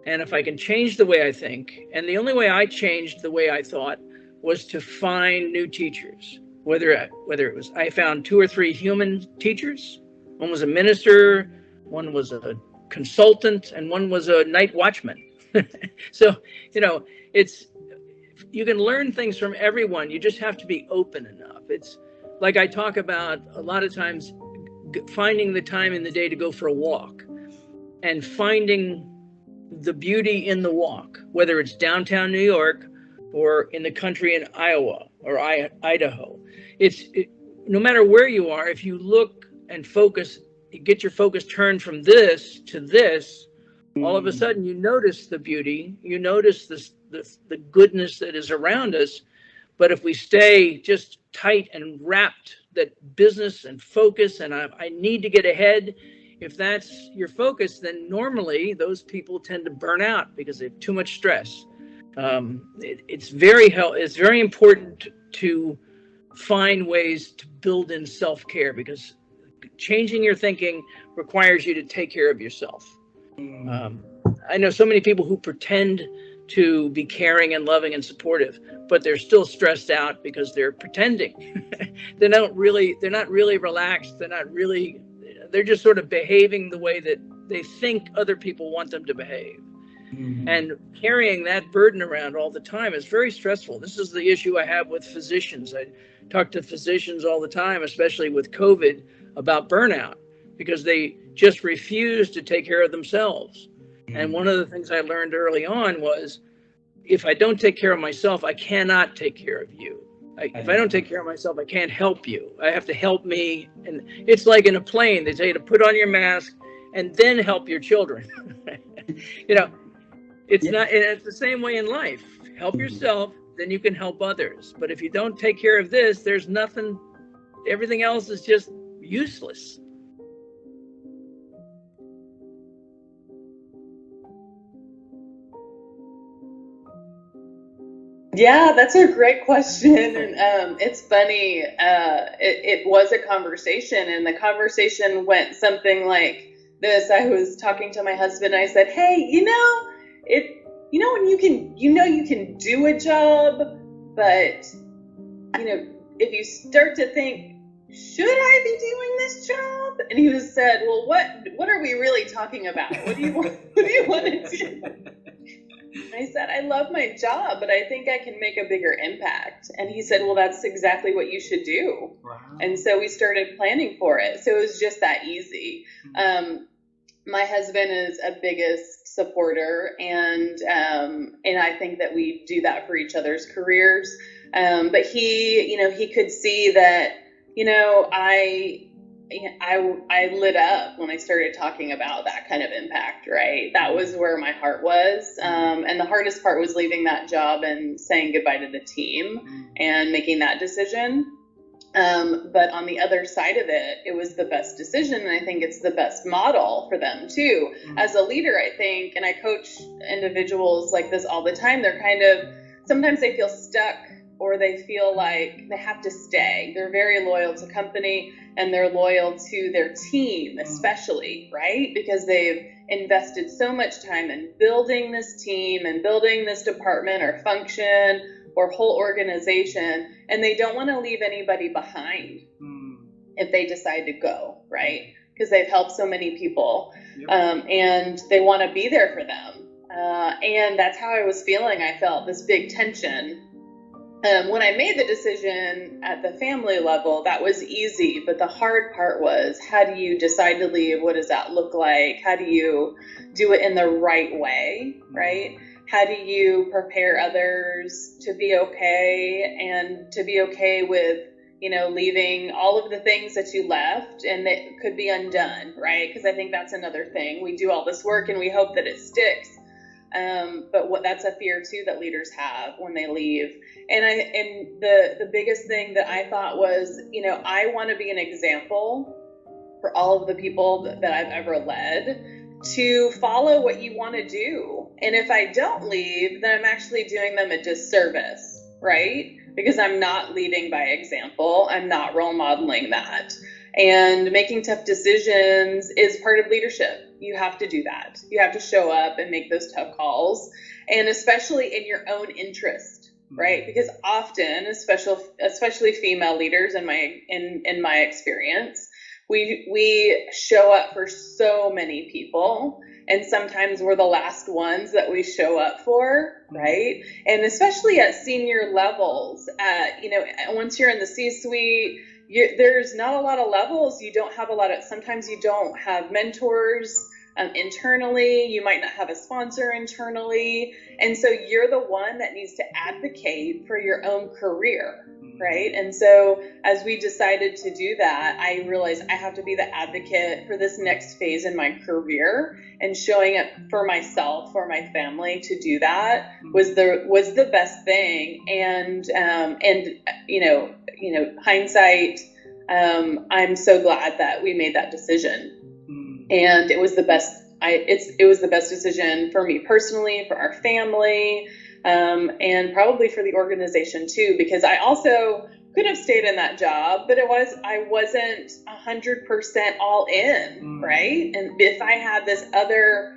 And if I can change the way I think, and the only way I changed the way I thought was to find new teachers, whether it was, I found 2 or 3 human teachers. One was a minister, one was a consultant, and one was a night watchman. So, you know, you can learn things from everyone. You just have to be open enough. It's like I talk about a lot of times, finding the time in the day to go for a walk and finding the beauty in the walk, whether it's downtown New York or in the country in Iowa or Idaho. No matter where you are, if you look and focus, you get your focus turned from this to this, all of a sudden you notice the beauty, you notice the goodness that is around us. But if we stay just tight and wrapped, that business and focus, and I need to get ahead, if that's your focus, then normally those people tend to burn out because they have too much stress. It's very important to find ways to build in self-care, because changing your thinking requires you to take care of yourself. I know so many people who pretend to be caring and loving and supportive, but they're still stressed out because they're pretending. They're not really relaxed. They're just sort of behaving the way that they think other people want them to behave. And carrying that burden around all the time is very stressful. This is the issue I have with physicians. I talk to physicians all the time, especially with COVID, about burnout, because they just refuse to take care of themselves. And one of the things I learned early on was, if I don't take care of myself, I cannot take care of you. If I don't take care of myself, I can't help you. I have to help me. And it's like in a plane, they tell you to put on your mask and then help your children. It's the same way in life. Help yourself, then you can help others. But if you don't take care of this, there's nothing, everything else is just useless. Yeah, that's a great question. And it's funny, it was a conversation, and the conversation went something like this. I was talking to my husband, and I said, hey, when you can do a job, but if you start to think, should I be doing this job? And he said, well, what are we really talking about? What do you want to do? I said, I love my job, but I think I can make a bigger impact. And he said, well, that's exactly what you should do. Wow. And so we started planning for it. So it was just that easy. My husband is a biggest supporter, and I think that we do that for each other's careers. But he could see that, I lit up when I started talking about that kind of impact, right? That was where my heart was. And the hardest part was leaving that job and saying goodbye to the team and making that decision. But on the other side of it, it was the best decision. And I think it's the best model for them too. As a leader, I think, and I coach individuals like this all the time, sometimes they feel stuck, or they feel like they have to stay. They're very loyal to company, and they're loyal to their team, especially, right? Because they've invested so much time in building this team and building this department or function or whole organization, and they don't want to leave anybody behind if they decide to go, right? Because they've helped so many people, and they want to be there for them. And that's how I was feeling. I felt this big tension. When I made the decision at the family level, that was easy, but the hard part was, how do you decide to leave? What does that look like? How do you do it in the right way, right? How do you prepare others to be okay, and to be okay with, leaving all of the things that you left and that could be undone, right? Because I think that's another thing. We do all this work and we hope that it sticks. But that's a fear too that leaders have when they leave. And the biggest thing that I thought was, I want to be an example for all of the people that I've ever led to follow what you want to do. And if I don't leave, then I'm actually doing them a disservice, right? Because I'm not leading by example. I'm not role modeling that. And making tough decisions is part of leadership. You have to do that. You have to show up and make those tough calls, and especially in your own interest, right? Because often, especially female leaders in my experience, we show up for so many people, and sometimes we're the last ones that we show up for, right? And especially at senior levels, once you're in the C-suite, there's not a lot of levels. Sometimes you don't have mentors internally. You might not have a sponsor internally. And so you're the one that needs to advocate for your own career, right? And so as we decided to do that, I realized I have to be the advocate for this next phase in my career, and showing up for myself, for my family, to do that was the best thing. And hindsight, I'm so glad that we made that decision. And it was the best. It was the best decision for me personally, for our family, and probably for the organization too, because I also could have stayed in that job, but I wasn't 100% all in, right? And if I had this other,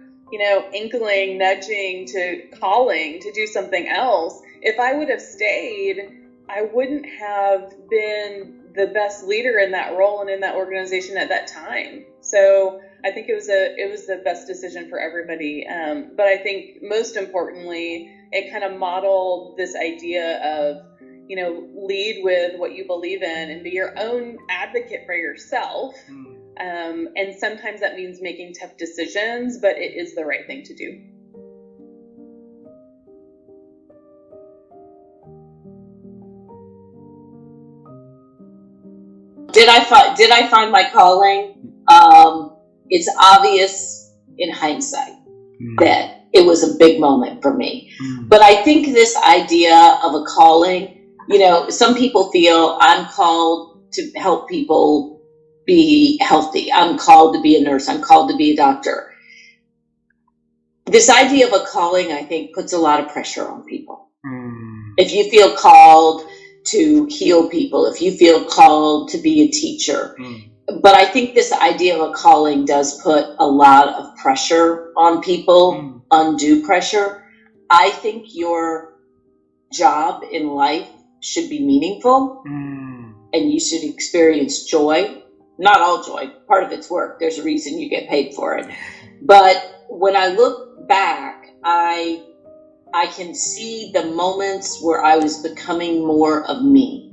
inkling, nudging to calling to do something else, if I would have stayed, I wouldn't have been the best leader in that role and in that organization at that time. So I think it was the best decision for everybody. But I think most importantly, it kind of modeled this idea of, lead with what you believe in and be your own advocate for yourself. And sometimes that means making tough decisions, but it is the right thing to do. Did I find my calling? It's obvious in hindsight that it was a big moment for me. But I think this idea of a calling, some people feel I'm called to help people be healthy. I'm called to be a nurse. I'm called to be a doctor. This idea of a calling, I think, puts a lot of pressure on people. If you feel called to heal people, if you feel called to be a teacher. But I think this idea of a calling does put a lot of pressure on people, undue pressure. I think your job in life should be meaningful and you should experience joy. Not all joy, part of it's work. There's a reason you get paid for it. But when I look back, I can see the moments where I was becoming more of me.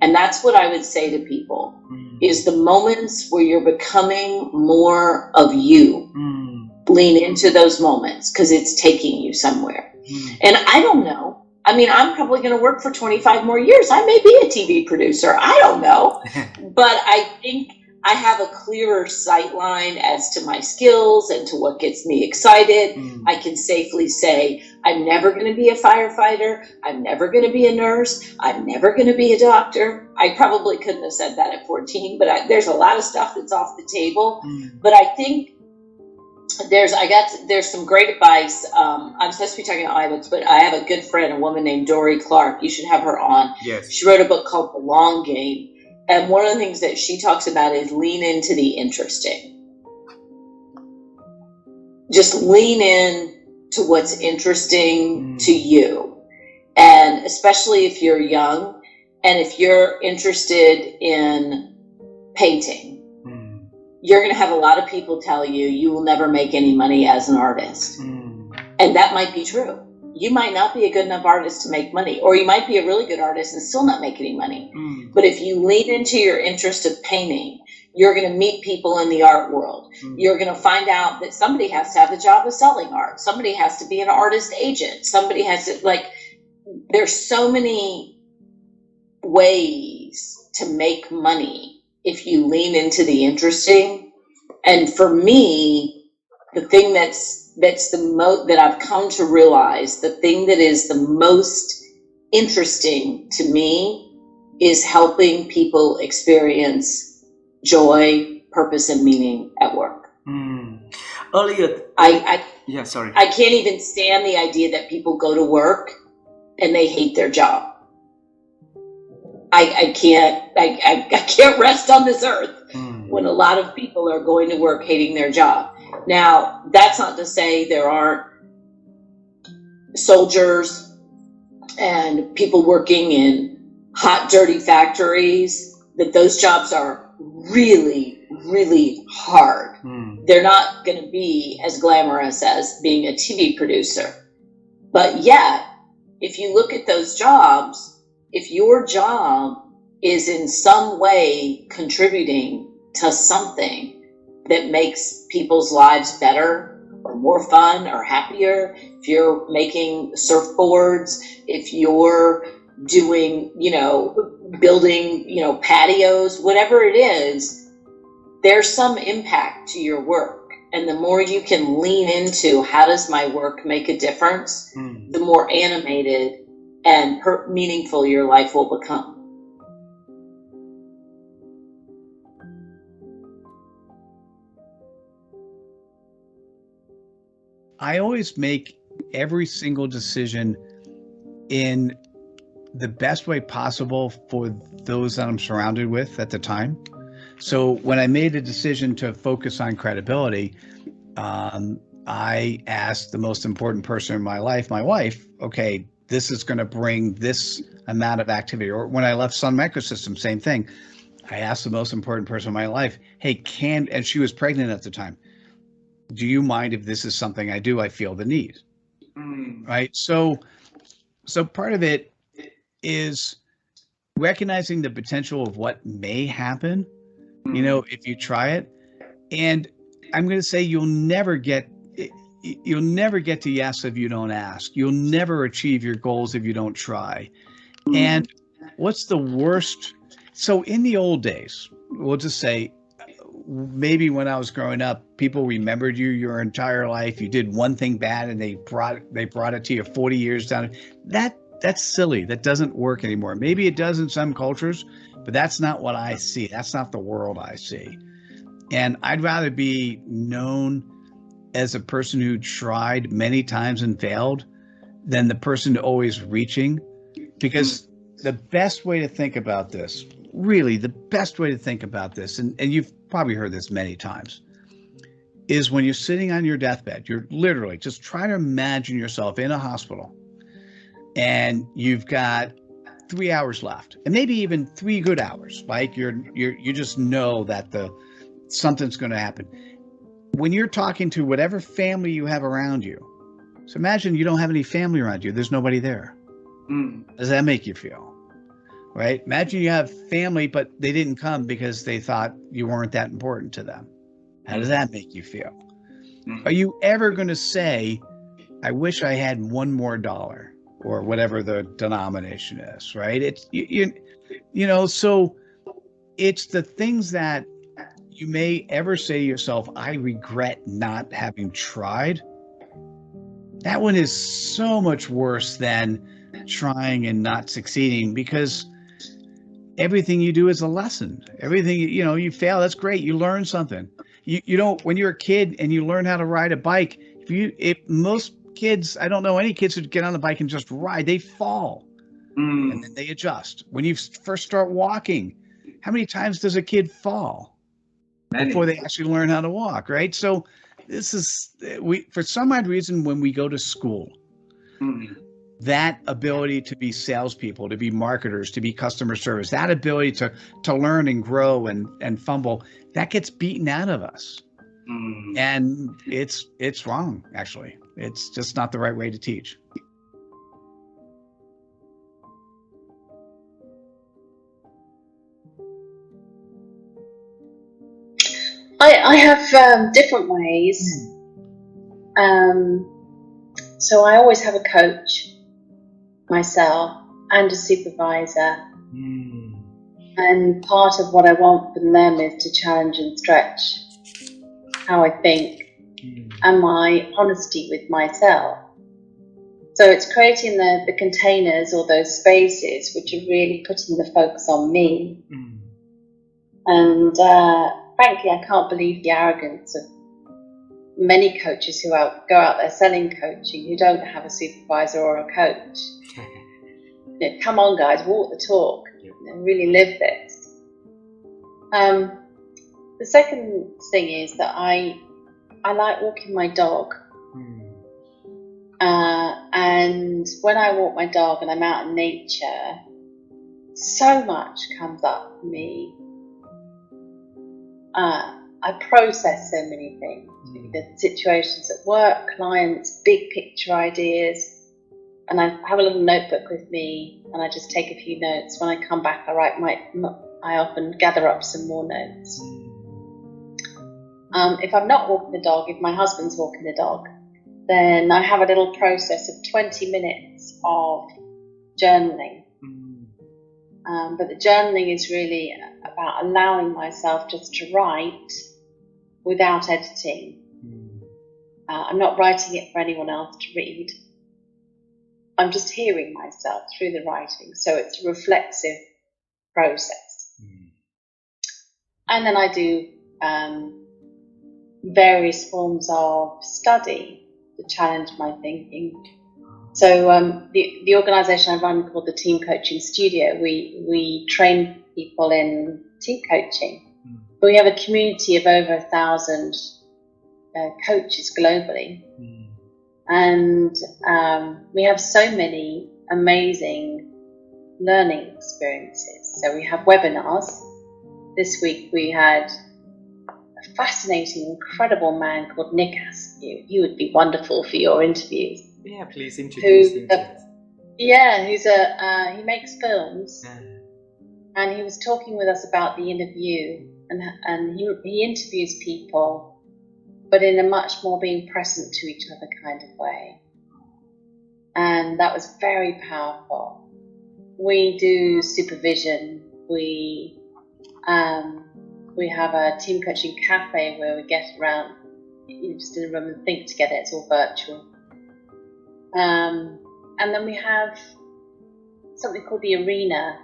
And that's what I would say to people, is the moments where you're becoming more of you. Lean into those moments because it's taking you somewhere. And I don't know. I mean, I'm probably going to work for 25 more years. I may be a TV producer. I don't know. But I think I have a clearer sight line as to my skills and to what gets me excited. I can safely say, I'm never going to be a firefighter. I'm never going to be a nurse. I'm never going to be a doctor. I probably couldn't have said that at 14, but there's a lot of stuff that's off the table. But I think there's some great advice. I'm supposed to be talking about iBooks, but I have a good friend, a woman named Dory Clark. You should have her on. Yes. She wrote a book called The Long Game. And one of the things that she talks about is lean into the interesting. Just lean in to what's interesting to you. And especially if you're young and if you're interested in painting, you're going to have a lot of people tell you you will never make any money as an artist. And that might be true. You might not be a good enough artist to make money, or you might be a really good artist and still not make any money. But if you lean into your interest of painting, you're going to meet people in the art world. You're going to find out that somebody has to have the job of selling art. Somebody has to be an artist agent. Somebody has to, there's so many ways to make money if you lean into the interesting. And for me, the thing that's that I've come to realize, the thing that is the most interesting to me is helping people experience joy, purpose, and meaning at work. Earlier, I can't even stand the idea that people go to work and they hate their job. I can't rest on this earth when a lot of people are going to work hating their job. Now, that's not to say there aren't soldiers and people working in hot, dirty factories, that those jobs are really, really hard. They're not going to be as glamorous as being a TV producer. But yet, if you look at those jobs, if your job is in some way contributing to something that makes people's lives better or more fun or happier, if you're making surfboards, if you're doing, building, patios, whatever it is, there's some impact to your work. And the more you can lean into how does my work make a difference, the more animated and meaningful your life will become. I always make every single decision in the best way possible for those that I'm surrounded with at the time. So when I made a decision to focus on credibility, I asked the most important person in my life, my wife, okay, this is going to bring this amount of activity. Or when I left Sun Microsystems, same thing. I asked the most important person in my life, hey, and she was pregnant at the time. Do you mind if this is something I do? I feel the need. Right. So part of it is recognizing the potential of what may happen, if you try it. And I'm going to say you'll never get to yes if you don't ask. You'll never achieve your goals if you don't try. And what's the worst? So in the old days, we'll just say, maybe when I was growing up, people remembered you your entire life. You did one thing bad and they brought it to you 40 years down. That's silly. That doesn't work anymore. Maybe it does in some cultures, but that's not what I see. That's not the world I see. And I'd rather be known as a person who tried many times and failed than the person always reaching. Because the best way to think about this, really the best way to think about this, and you've probably heard this many times, is when you're sitting on your deathbed, you're literally just try to imagine yourself in a hospital and you've got 3 hours left, and maybe even 3 good hours. Like you just know that something's going to happen. When you're talking to whatever family you have around you, so imagine you don't have any family around you. There's nobody there. How does that make you feel? Right? Imagine you have family, but they didn't come because they thought you weren't that important to them. How does that make you feel? Are you ever going to say, I wish I had $1 more, or whatever the denomination is, right? It's, so it's the things that you may ever say to yourself, I regret not having tried. That one is so much worse than trying and not succeeding, because everything you do is a lesson. Everything, you fail, that's great. You learn something. You don't, when you're a kid and you learn how to ride a bike, if most kids, I don't know any kids who get on the bike and just ride, they fall and then they adjust. When you first start walking, how many times does a kid fall before they actually learn how to walk, right? So this is, for some odd reason, when we go to school, that ability to be salespeople, to be marketers, to be customer service, that ability to learn and grow and fumble, that gets beaten out of us. And it's wrong, actually. It's just not the right way to teach. I have different ways. So I always have a coach myself and a supervisor. And part of what I want from them is to challenge and stretch how I think and my honesty with myself. So it's creating the containers or those spaces which are really putting the focus on me. And frankly, I can't believe the arrogance of many coaches who go out there selling coaching who don't have a supervisor or a coach. Come on, guys, walk the talk and really live this. The second thing is that I like walking my dog. And when I walk my dog and I'm out in nature, so much comes up for me. I process so many things. The situations at work, clients, big picture ideas. And I have a little notebook with me and I just take a few notes. When I come back, I often gather up some more notes. If I'm not walking the dog, if my husband's walking the dog, then I have a little process of 20 minutes of journaling. But the journaling is really about allowing myself just to write without editing. I'm not writing it for anyone else to read. I'm just hearing myself through the writing. So it's a reflexive process. And then I do various forms of study to challenge my thinking. So the organisation I run called the Team Coaching Studio, we train people in team coaching. We have a community of over 1,000 coaches globally. And we have so many amazing learning experiences. So we have webinars. This week we had a fascinating, incredible man called Nick Askew. He would be wonderful for your interviews. Yeah, please introduce him. He makes films, and he was talking with us about the interview, and he interviews people, but in a much more being present to each other kind of way, and that was very powerful. We do supervision. We have a team coaching cafe where we get around, just in a room and think together. It's all virtual. And then we have something called the arena.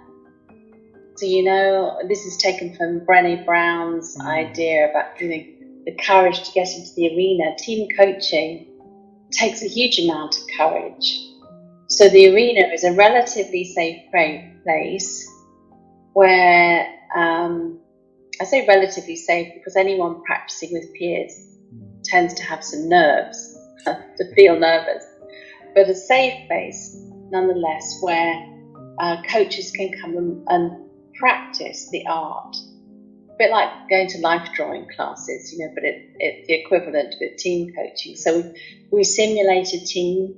So, this is taken from Brené Brown's idea about having the courage to get into the arena. Team coaching takes a huge amount of courage. So the arena is a relatively safe place where, I say relatively safe because anyone practicing with peers tends to have some nerves, to feel nervous. But a safe place, nonetheless, where coaches can come and practice the art. A bit like going to life drawing classes, but it's the equivalent with team coaching. So we simulate a team.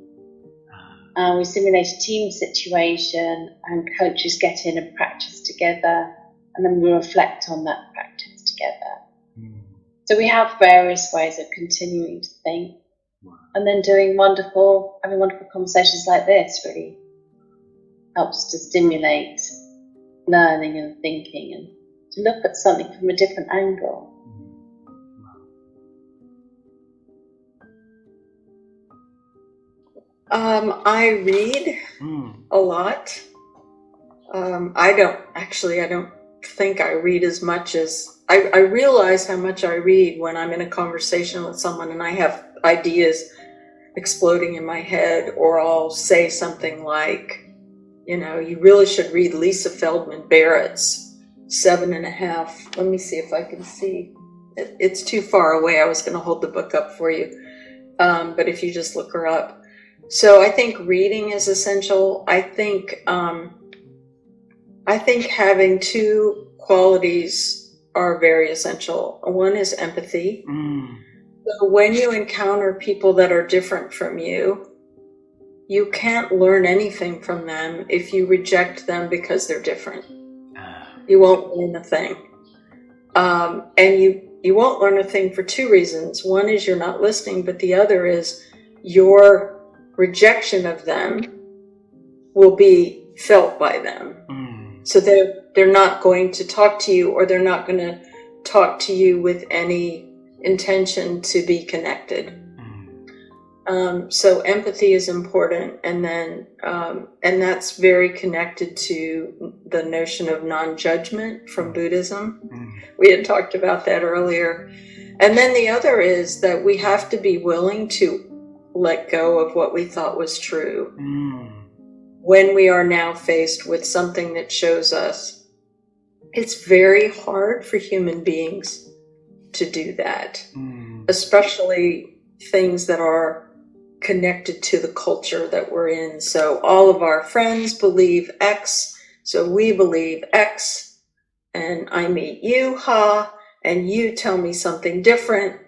We simulate a team situation, and coaches get in and practice together, and then we reflect on that practice together. So we have various ways of continuing to think. And then having wonderful conversations like this really helps to stimulate learning and thinking and to look at something from a different angle. I read a lot. I don't think I read as much as I realize how much I read when I'm in a conversation with someone and I have ideas exploding in my head, or I'll say something like, you really should read Lisa Feldman Barrett's 7.5. Let me see if I can see. It's too far away. I was going to hold the book up for you. But if you just look her up. So I think reading is essential. I think having two qualities are very essential. One is empathy. So when you encounter people that are different from you, you can't learn anything from them if you reject them because they're different. You won't learn a thing. And you won't learn a thing for two reasons. One is you're not listening, but the other is your rejection of them will be felt by them. So they're not going to talk to you, or they're not going to talk to you with any intention to be connected. So empathy is important, and then and that's very connected to the notion of non-judgment from Buddhism. We had talked about that earlier. And then the other is that we have to be willing to let go of what we thought was true when we are now faced with something that shows us. It's very hard for human beings to do that, especially things that are connected to the culture that we're in. So all of our friends believe X, so we believe X, and I meet you, and you tell me something different.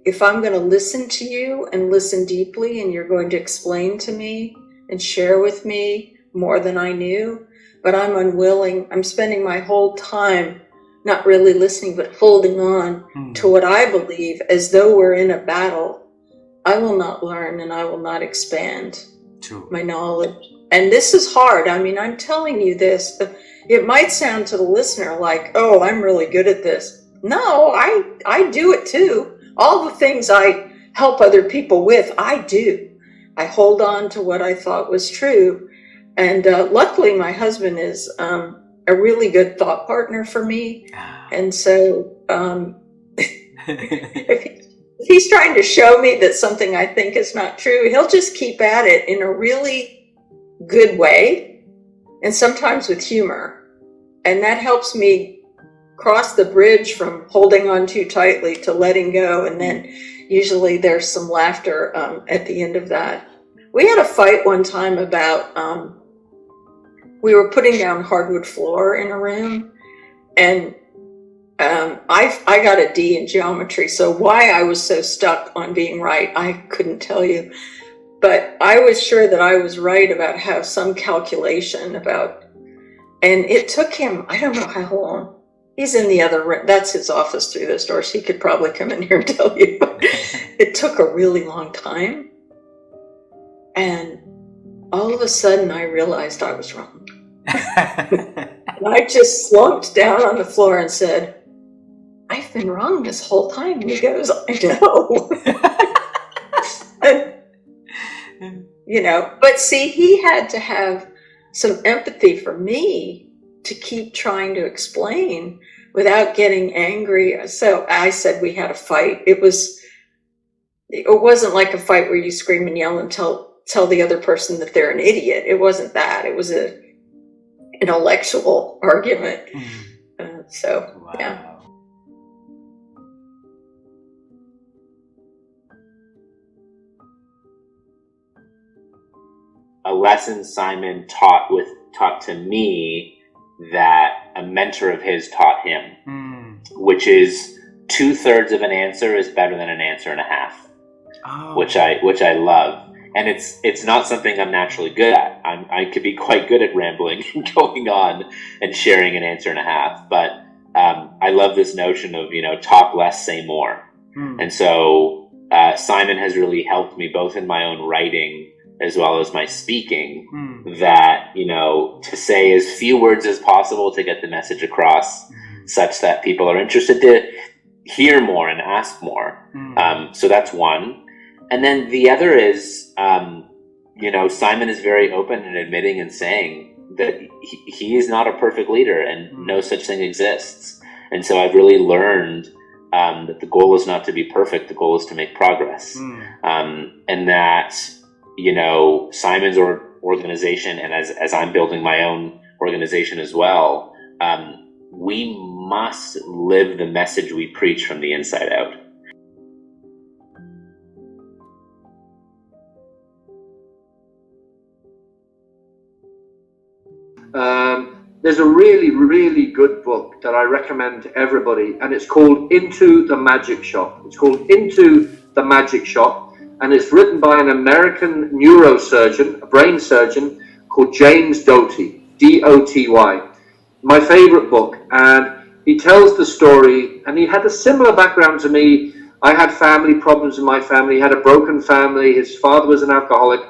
If I'm going to listen to you and listen deeply, and you're going to explain to me and share with me more than I knew, but I'm unwilling, I'm spending my whole time not really listening, but holding on to what I believe as though we're in a battle, I will not learn and I will not expand my knowledge. And this is hard. I mean, I'm telling you this, but it might sound to the listener like, oh, I'm really good at this. No, I do it too. All the things I help other people with, I do. I hold on to what I thought was true. And luckily, my husband is a really good thought partner for me. And so if he's trying to show me that something I think is not true, he'll just keep at it in a really good way, and sometimes with humor. And that helps me cross the bridge from holding on too tightly to letting go. And then usually there's some laughter at the end of that. We had a fight one time about, we were putting down hardwood floor in a room, and I got a D in geometry, so why I was so stuck on being right, I couldn't tell you. But I was sure that I was right about how some calculation about, and it took him, I don't know how long. He's in the other room. That's his office through those doors. He could probably come in here and tell you. It took a really long time. And all of a sudden I realized I was wrong. And I just slumped down on the floor and said, I've been wrong this whole time. And he goes, I know. And, you know, but see, he had to have some empathy for me to keep trying to explain without getting angry. So I said we had a fight. It wasn't like a fight where you scream and yell and tell the other person that they're an idiot. It wasn't that. It was an intellectual argument. Yeah. A lesson Simon taught to me that a mentor of his taught him, which is 2/3 of an answer is better than an answer and a half, which I love. And it's not something I'm naturally good at. I could be quite good at rambling and going on and sharing an answer and a half, but I love this notion of, you know, talk less, say more. And so Simon has really helped me both in my own writing as well as my speaking, that, you know, to say as few words as possible to get the message across, such that people are interested to hear more and ask more. So that's one. And then the other is, you know, Simon is very open in admitting and saying that he is not a perfect leader and no such thing exists. And so I've really learned that the goal is not to be perfect, the goal is to make progress. And that, you know, Simon's organization, and as I'm building my own organization as well, we must live the message we preach from the inside out. There's a really, really good book that I recommend to everybody, and it's called Into the Magic Shop. It's called Into the Magic Shop, and it's written by an American neurosurgeon, a brain surgeon, called James Doty, D-O-T-Y. My favorite book, and he tells the story, and he had a similar background to me. I had family problems in my family. He had a broken family. His father was an alcoholic,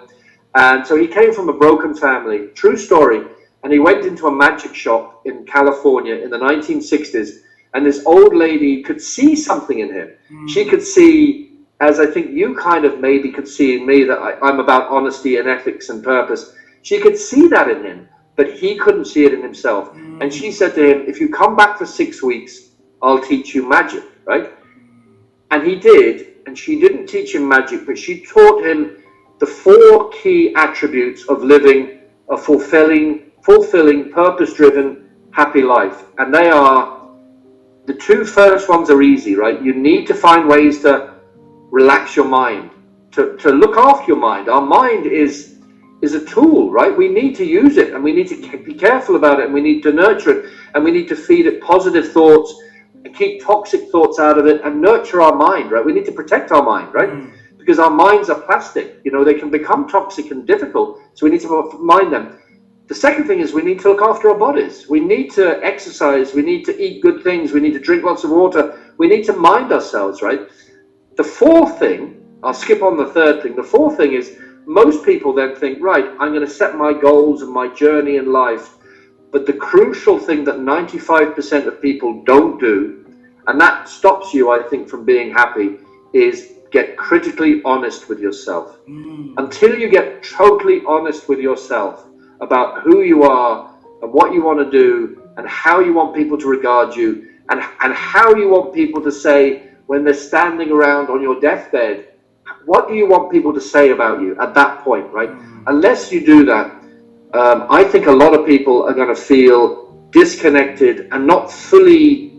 and so he came from a broken family. True story. And he went into a magic shop in California in the 1960s, and this old lady could see something in him. She could see, as I think you kind of maybe could see in me, that I'm about honesty and ethics and purpose. She could see that in him, but he couldn't see it in himself. And she said to him, if you come back for 6 weeks, I'll teach you magic, right? And he did, and she didn't teach him magic, but she taught him the 4 key attributes of living a fulfilling, purpose-driven, happy life. And they are, the 2 first ones are easy, right? You need to find ways to relax your mind, to look after your mind. Our mind is a tool, right? We need to use it, and we need to be careful about it, and we need to nurture it, and we need to feed it positive thoughts, and keep toxic thoughts out of it, and nurture our mind, right? We need to protect our mind, right? Because our minds are plastic, you know, they can become toxic and difficult, so we need to mind them. The second thing is we need to look after our bodies. We need to exercise. We need to eat good things. We need to drink lots of water. We need to mind ourselves, right? The 4th thing, I'll skip on the 3rd thing. The 4th thing is most people then think, right, I'm going to set my goals and my journey in life. But the crucial thing that 95% of people don't do, and that stops you, I think, from being happy, is get critically honest with yourself. Until you get totally honest with yourself about who you are and what you want to do and how you want people to regard you and how you want people to say when they're standing around on your deathbed, what do you want people to say about you at that point, right? Unless you do that, I think a lot of people are going to feel disconnected and not fully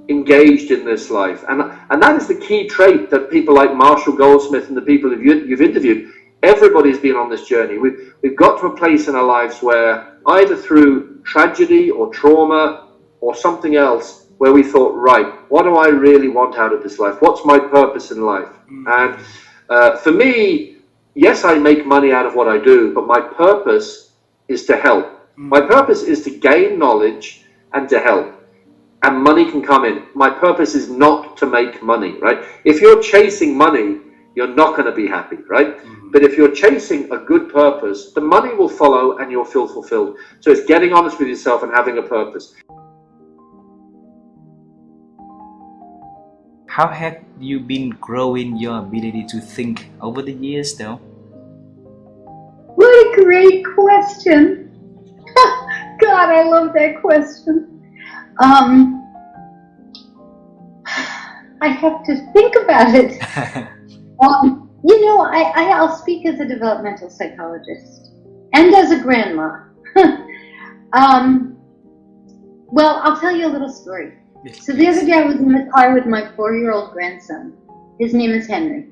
engaged in this life. And that is the key trait that people like Marshall Goldsmith and the people you've interviewed, everybody's been on this journey. We've got to a place in our lives where either through tragedy or trauma or something else, where we thought, right, what do I really want out of this life? What's my purpose in life? And for me, yes, I make money out of what I do, but my purpose is to help. My purpose is to gain knowledge and to help. And money can come in. My purpose is not to make money, right? If you're chasing money, you're not going to be happy, right? But if you're chasing a good purpose, the money will follow and you'll feel fulfilled. So it's getting honest with yourself and having a purpose. How have you been growing your ability to think over the years, though? What a great question. God, I love that question. I have to think about it. I'll speak as a developmental psychologist and as a grandma. Well, I'll tell you a little story. So the other day I was in the car with my 4-year-old grandson. His name is Henry.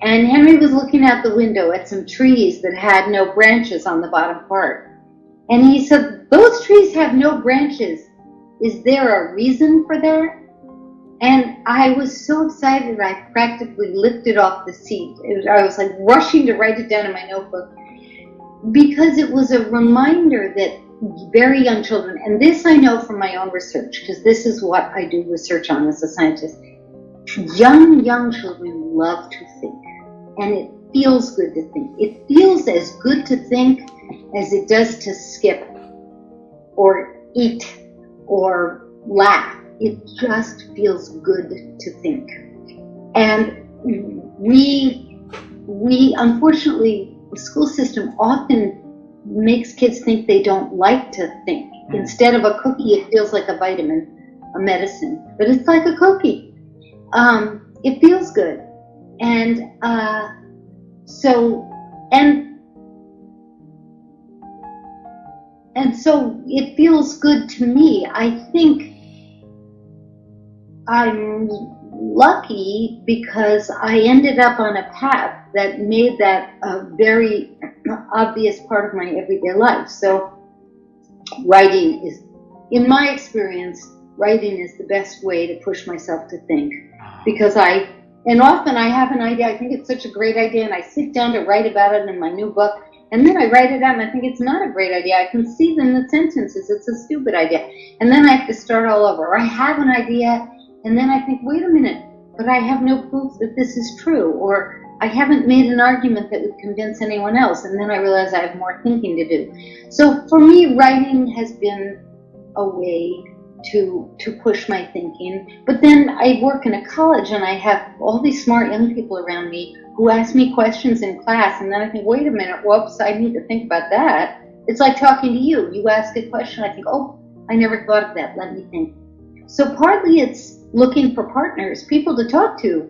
And Henry was looking out the window at some trees that had no branches on the bottom part. And he said, "Those trees have no branches. Is there a reason for that?" And I was so excited I practically lifted off the seat. I was like rushing to write it down in my notebook because it was a reminder that very young children, and this I know from my own research because this is what I do research on as a scientist, young children love to think, and it feels good to think. It feels as good to think as it does to skip or eat or laugh. It just feels good to think. And we unfortunately, the school system often makes kids think they don't like to think. Instead of a cookie, it feels like a vitamin, a medicine, but it's like a cookie. It feels good. And so it feels good to me. I think I'm lucky because I ended up on a path that made that a very obvious part of my everyday life. So writing is, in my experience, writing is the best way to push myself to think. Because often I have an idea, I think it's such a great idea, and I sit down to write about it in my new book, and then I write it out and I think it's not a great idea. I can see in the sentences it's a stupid idea. And then I have to start all over. Or I have an idea, and then I think, wait a minute, but I have no proof that this is true, or I haven't made an argument that would convince anyone else, and then I realize I have more thinking to do. So for me, writing has been a way to push my thinking. But then I work in a college, and I have all these smart young people around me who ask me questions in class, and then I think, wait a minute, whoops, I need to think about that. It's like talking to you. You ask a question, I think, oh, I never thought of that, let me think. So partly it's looking for partners, people to talk to,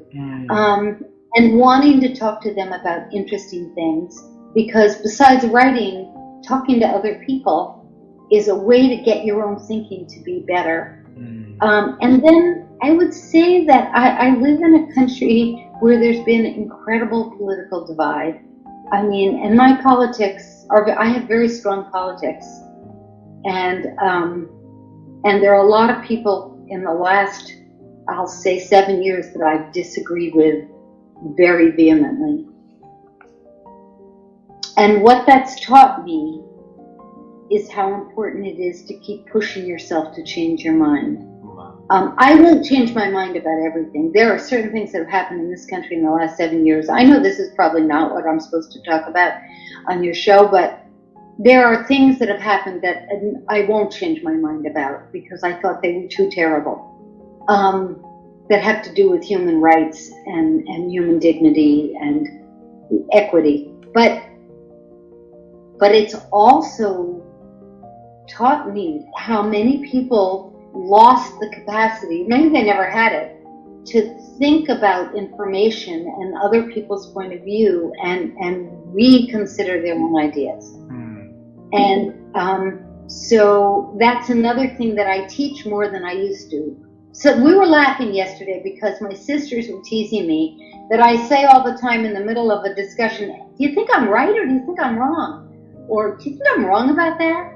and wanting to talk to them about interesting things, because besides writing, talking to other people is a way to get your own thinking to be better. And then I would say that I live in a country where there's been incredible political divide. I mean, and my politics I have very strong politics, and there are a lot of people in the last, I'll say 7 years, that I've disagreed with very vehemently. And what that's taught me is how important it is to keep pushing yourself to change your mind. I won't change my mind about everything. There are certain things that have happened in this country in the last 7 years. I know this is probably not what I'm supposed to talk about on your show, but there are things that have happened that I won't change my mind about because I thought they were too terrible, that have to do with human rights and human dignity and equity. But it's also taught me how many people lost the capacity, maybe they never had it, to think about information and other people's point of view and reconsider their own ideas. And so that's another thing that I teach more than I used to. So we were laughing yesterday because my sisters were teasing me that I say all the time in the middle of a discussion, do you think I'm right or do you think I'm wrong? Or do you think I'm wrong about that?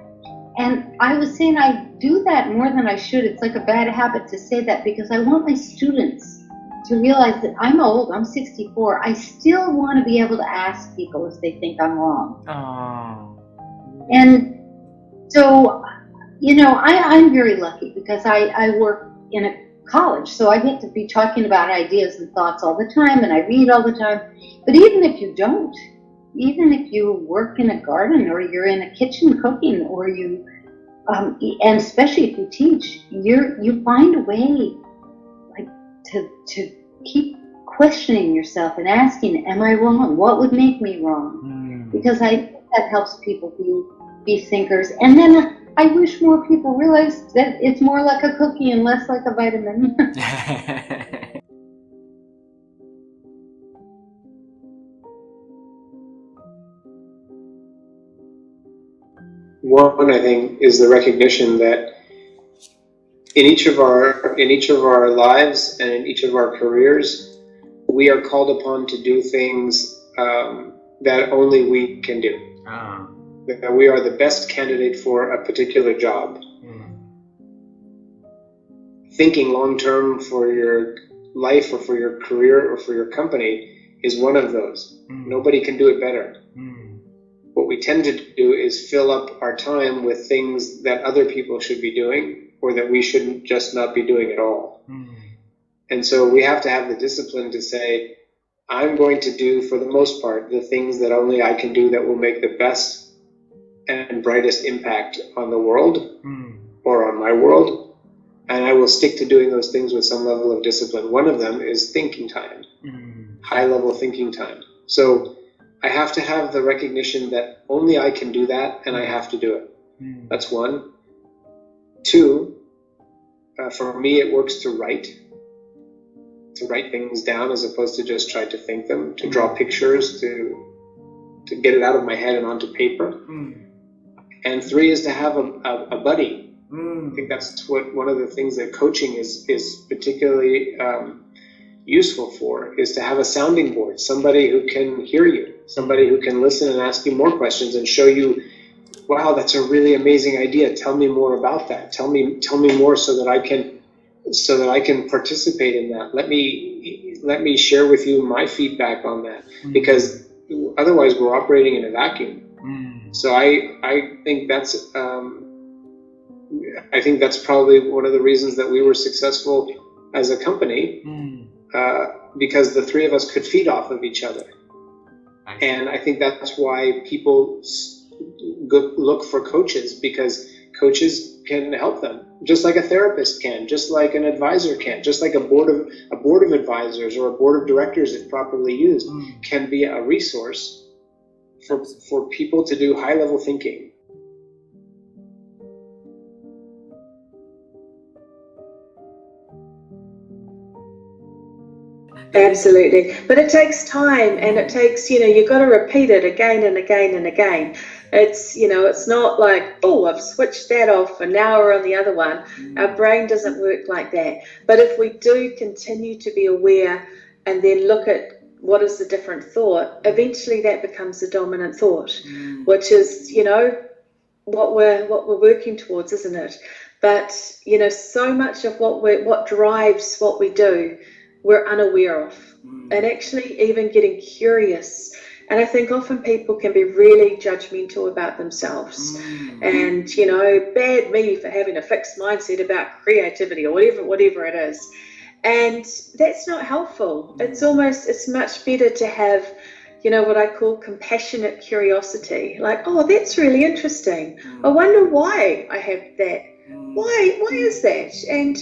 And I was saying I do that more than I should. It's like a bad habit to say that because I want my students to realize that I'm old, I'm 64. I still want to be able to ask people if they think I'm wrong. And so, you know, I'm very lucky because I work in a college, so I get to be talking about ideas and thoughts all the time, and I read all the time. But even if you don't, even if you work in a garden or you're in a kitchen cooking, or you, and especially if you teach, you find a way, like to keep questioning yourself and asking, am I wrong? What would make me wrong? Because I think that helps people be thinkers. And then I wish more people realized that it's more like a cookie and less like a vitamin. One, I think, is the recognition that in each of our lives and in each of our careers, we are called upon to do things that only we can do. That we are the best candidate for a particular job. Thinking long term for your life or for your career or for your company is one of those. Nobody can do it better. What we tend to do is fill up our time with things that other people should be doing or that we shouldn't just not be doing at all. And so we have to have the discipline to say, I'm going to do, for the most part, the things that only I can do that will make the best and brightest impact on the world or on my world. And I will stick to doing those things with some level of discipline. One of them is thinking time, high-level thinking time. So I have to have the recognition that only I can do that, and I have to do it. That's one. Two, for me, it works to write things down as opposed to just try to think them, to draw pictures, to get it out of my head and onto paper. And three is to have a buddy. I think that's one of the things that coaching is particularly useful for, is to have a sounding board, somebody who can hear you, somebody who can listen and ask you more questions and show you, wow, that's a really amazing idea. Tell me more about that. Tell me more so that I can participate in that. Let me share with you my feedback on that, because otherwise we're operating in a vacuum. So I think that's probably one of the reasons that we were successful as a company, because the three of us could feed off of each other. And I think that's why people look for coaches, because coaches can help them, just like a therapist can, just like an advisor can, just like a board of advisors or a board of directors, if properly used, can be a resource for people to do high-level thinking. Absolutely. But it takes time, and it takes, you've got to repeat it again and again and again. It's, it's not like, oh, I've switched that off and now we're on the other one. Our brain doesn't work like that. But if we do continue to be aware and then look at what is the different thought, eventually that becomes the dominant thought, which is, what we're working towards, isn't it? But, so much of what drives what we do, we're unaware of. And actually even getting curious. And I think often people can be really judgmental about themselves. And, bad me for having a fixed mindset about creativity or whatever it is. And that's not helpful. It's much better to have, what I call compassionate curiosity. Like, oh, that's really interesting. I wonder why I have that. Why is that? And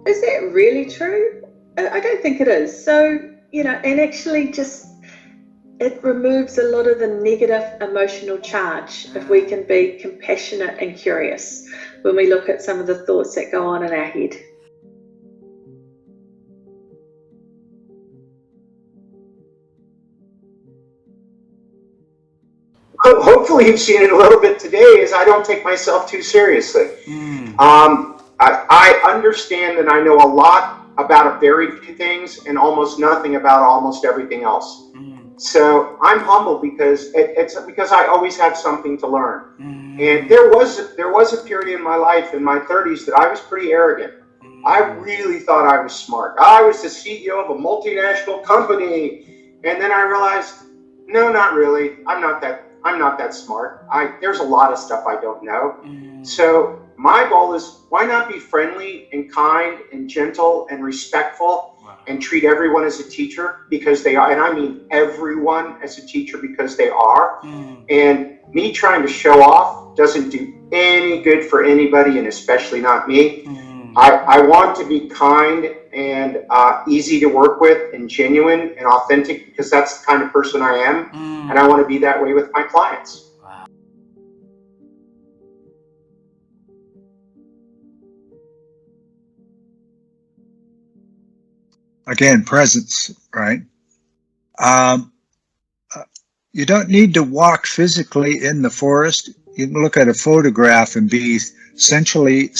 is that really true? I don't think it is. So, and actually just it removes a lot of the negative emotional charge if we can be compassionate and curious when we look at some of the thoughts that go on in our head. Hopefully you've seen it a little bit today, is I don't take myself too seriously. I understand that I know a lot about a very few things and almost nothing about almost everything else. So I'm humble because it's because I always have something to learn. And there was a period in my life in my 30s that I was pretty arrogant. I really thought I was smart. I was the CEO of a multinational company, and then I realized, no, not really. I'm not that smart. There's a lot of stuff I don't know. So my goal is, why not be friendly and kind and gentle and respectful and treat everyone as a teacher because they are, and I mean everyone as a teacher because they are. And me trying to show off doesn't do any good for anybody, and especially not me. I want to be kind and easy to work with and genuine and authentic because that's the kind of person I am, and I want to be that way with my clients. Again, presence, right? You don't need to walk physically in the forest. You can look at a photograph and be sensually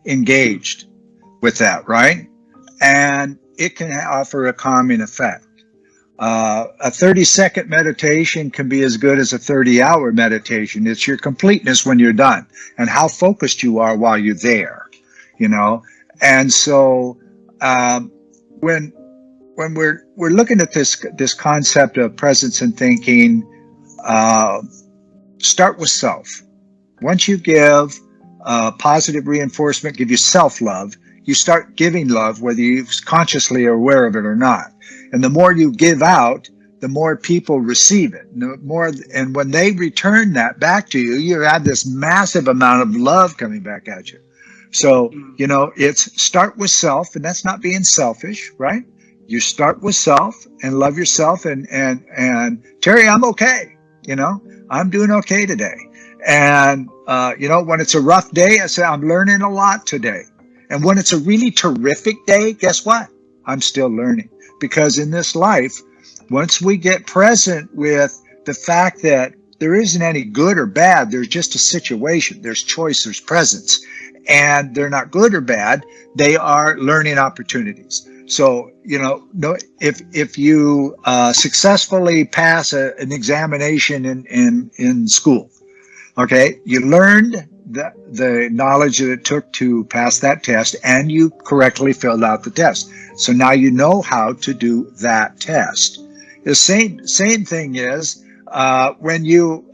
engaged with that, right? And it can offer a calming effect. A 30-second meditation can be as good as a 30-hour meditation. It's your completeness when you're done and how focused you are while you're there, you know? And so when we're looking at this concept of presence and thinking, start with self. Once you give positive reinforcement, give you self-love, you start giving love, whether you consciously are aware of it or not. And the more you give out, the more people receive it. And when they return that back to you, you have this massive amount of love coming back at you. So, you know, it's start with self, and that's not being selfish, right? You start with self and love yourself, and Terry, I'm okay. You know, I'm doing okay today. And, you know, when it's a rough day, I say, I'm learning a lot today. And when it's a really terrific day, guess what? I'm still learning. Because in this life, once we get present with the fact that there isn't any good or bad, there's just a situation, there's choice, there's presence, and they're not good or bad, they are learning opportunities. So, you know, if you successfully pass an examination in school, okay, you learned the knowledge that it took to pass that test, and you correctly filled out the test. So now you know how to do that test. The same thing is when you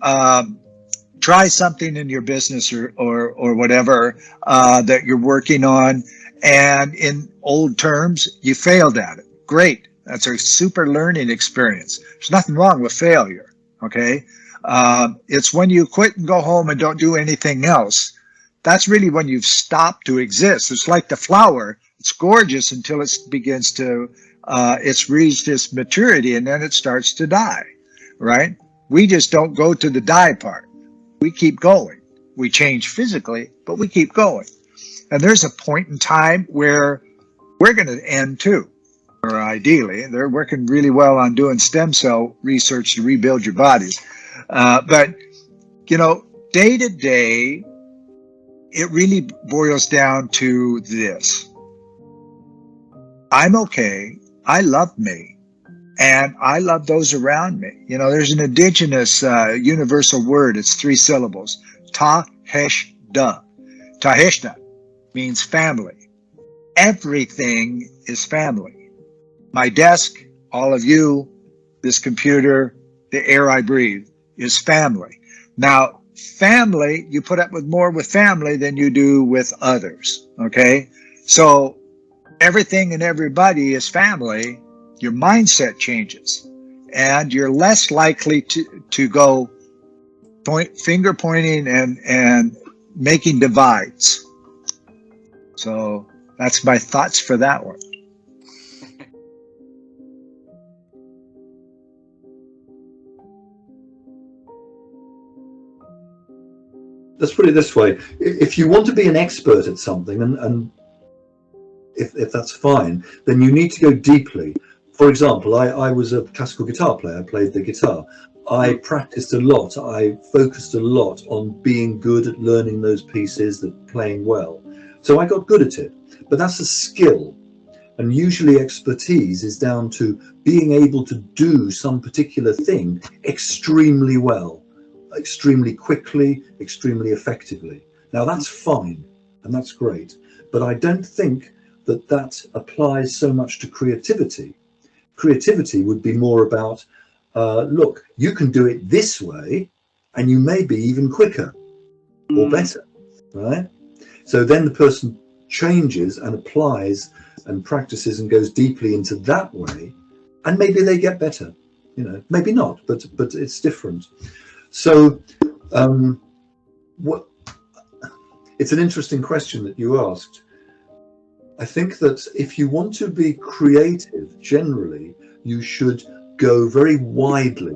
try something in your business or whatever that you're working on, and in old terms, you failed at it. Great. That's a super learning experience. There's nothing wrong with failure, okay? It's when you quit and go home and don't do anything else. That's really when you've stopped to exist. It's like the flower. It's gorgeous until it begins to, it's reached its maturity, and then it starts to die, right? We just don't go to the die part. We keep going. We change physically, but we keep going. And there's a point in time where we're going to end too, or ideally. They're working really well on doing stem cell research to rebuild your bodies. But, you know, day to day, it really boils down to this. I'm okay. I love me. And I love those around me. You know, there's an indigenous universal word. It's 3 syllables. Ta-hesh-da. Ta-hesh-da means family. Everything is family. My desk, all of you, this computer, the air I breathe is family. Now, family, you put up with more with family than you do with others, okay? So everything and everybody is family. Your mindset changes, and you're less likely to go finger pointing and making divides. So that's my thoughts for that one. let's put it this way. If you want to be an expert at something, and if that's fine, then you need to go deeply. For example, I was a classical guitar player. I played the guitar. I practiced a lot. I focused a lot on being good at learning those pieces, that playing well. So I got good at it. But that's a skill. And usually expertise is down to being able to do some particular thing extremely well, extremely quickly, extremely effectively. Now that's fine and that's great, but I don't think that that applies so much to creativity. Creativity would be more about, look, you can do it this way and you may be even quicker or better, right? So then the person changes and applies and practices and goes deeply into that way, and maybe they get better, you know, maybe not, but it's different. So it's an interesting question that you asked. I think that if you want to be creative, generally, you should go very widely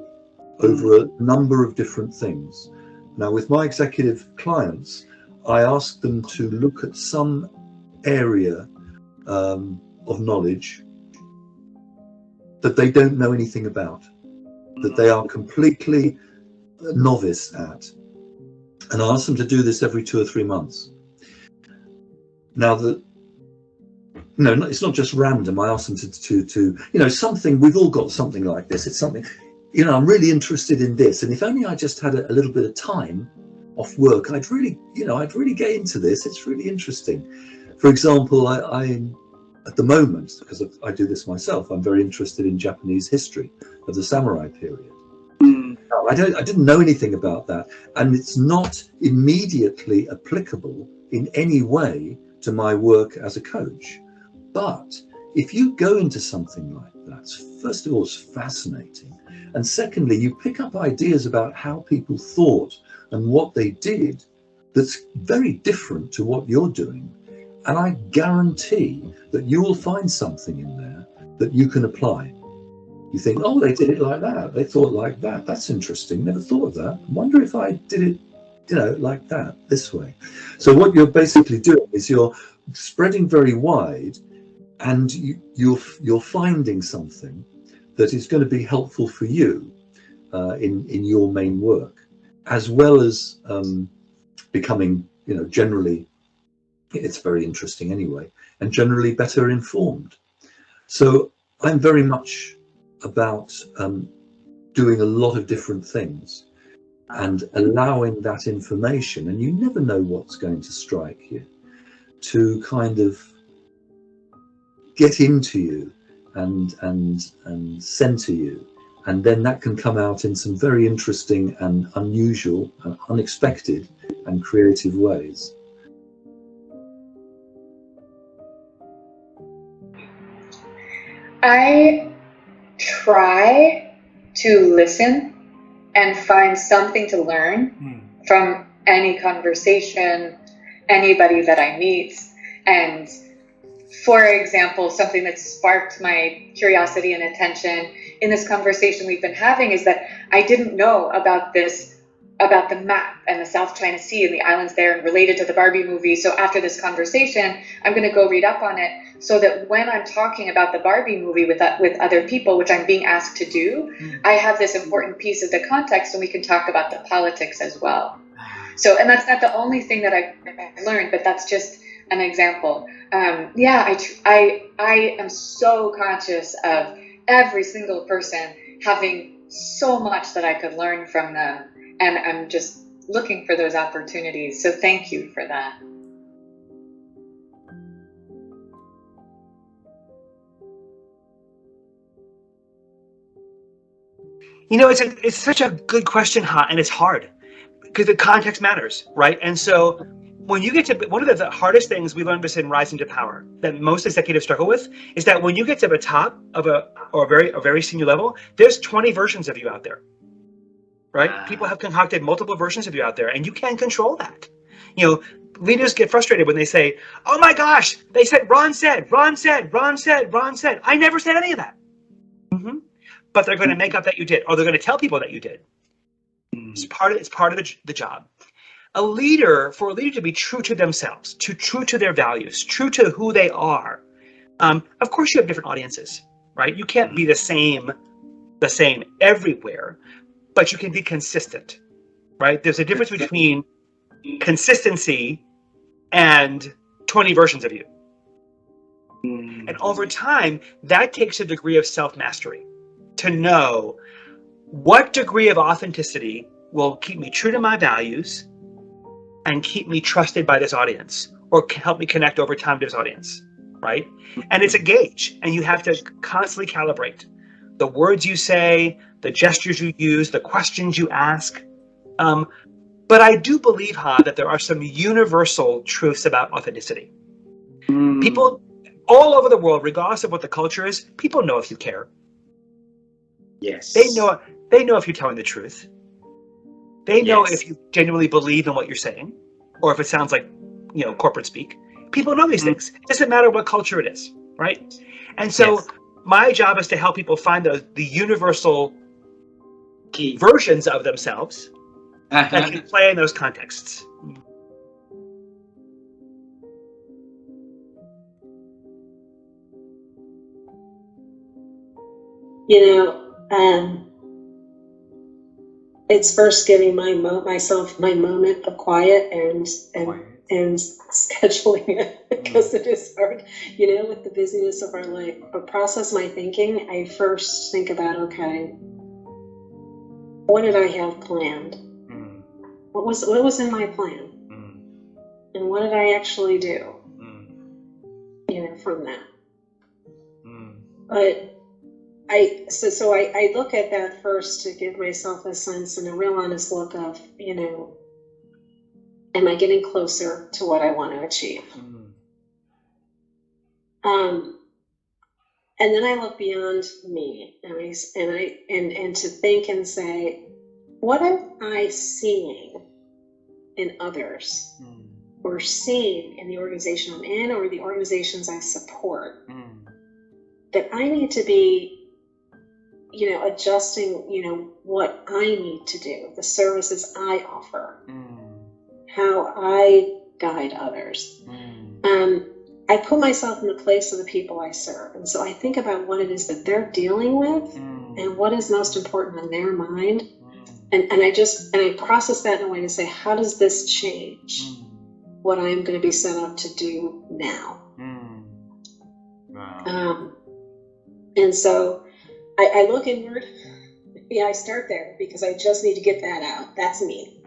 over a number of different things. Now, with my executive clients, I ask them to look at some area of knowledge that they don't know anything about, that they are completely novice at. And I ask them to do this every 2 or 3 months. Now, it's not just random. I ask them to you know, something, we've all got something like this. It's something, you know, I'm really interested in this. And if only I just had a little bit of time off work, I'd really get into this. It's really interesting. For example, I at the moment, because I do this myself, I'm very interested in Japanese history of the samurai period. Now, I didn't know anything about that, and it's not immediately applicable in any way to my work as a coach. But if you go into something like that, first of all, it's fascinating, and secondly, you pick up ideas about how people thought and what they did that's very different to what you're doing. And I guarantee that you will find something in there that you can apply. You think, oh, they did it like that. They thought like that. That's interesting. Never thought of that. I wonder if I did it, you know, like that, this way. So what you're basically doing is you're spreading very wide, and you're finding something that is going to be helpful for you in your main work, as well as becoming, you know, generally, it's very interesting anyway, and generally better informed. So I'm very much about doing a lot of different things and allowing that information, and you never know what's going to strike you, to kind of get into you and center you, and then that can come out in some very interesting and unusual and unexpected and creative ways. I try to listen and find something to learn from any conversation, anybody that I meet. And for example, something that sparked my curiosity and attention in this conversation we've been having is that I didn't know about the map and the South China Sea and the islands there and related to the Barbie movie. So after this conversation, I'm going to go read up on it so that when I'm talking about the Barbie movie with other people, which I'm being asked to do, I have this important piece of the context and we can talk about the politics as well. So, and that's not the only thing that I've learned, but that's just an example. I am so conscious of every single person having so much that I could learn from them. And I'm just looking for those opportunities. So thank you for that. You know, it's such a good question, Ha, and it's hard because the context matters, right? And so when you get to one of the hardest things we learned this in Rising to Power that most executives struggle with is that when you get to the top of a very senior level, there's 20 versions of you out there. Right? People have concocted multiple versions of you out there, and you can't control that. You know, leaders get frustrated when they say, oh my gosh, they said, Ron said. I never said any of that. But they're going to make up that you did, or they're going to tell people that you did. It's part of the job. for a leader to be true to themselves, true to their values, true to who they are. Of course, you have different audiences, right? You can't be the same everywhere, but you can be consistent, right? There's a difference between consistency and 20 versions of you. And over time, that takes a degree of self-mastery to know what degree of authenticity will keep me true to my values and keep me trusted by this audience, or help me connect over time to this audience, right? And it's a gauge, and you have to constantly calibrate the words you say, the gestures you use, the questions you ask. But I do believe, that there are some universal truths about authenticity. People all over the world, regardless of what the culture is, people know if you care. Yes. They know if you're telling the truth. They know if you genuinely believe in what you're saying, or if it sounds like, corporate speak. People know these things. It doesn't matter what culture it is, right? And so my job is to help people find the universal key versions of themselves that can play in those contexts. It's first giving myself my moment of quiet and scheduling it, because it is hard, with the busyness of our life. But process my thinking, I first think about, okay, what did I have planned? What was in my plan? And what did I actually do? From that. But I look at that first to give myself a sense and a real honest look of, am I getting closer to what I want to achieve? And then I look beyond me, and to think and say, what am I seeing in others, or seeing in the organization I'm in, or the organizations I support, that I need to be adjusting, what I need to do, the services I offer, how I guide others. I put myself in the place of the people I serve. And so I think about what it is that they're dealing with and what is most important in their mind. And I process that in a way to say, how does this change what I'm going to be set up to do now? And so I look inward. I start there because I just need to get that out. That's me.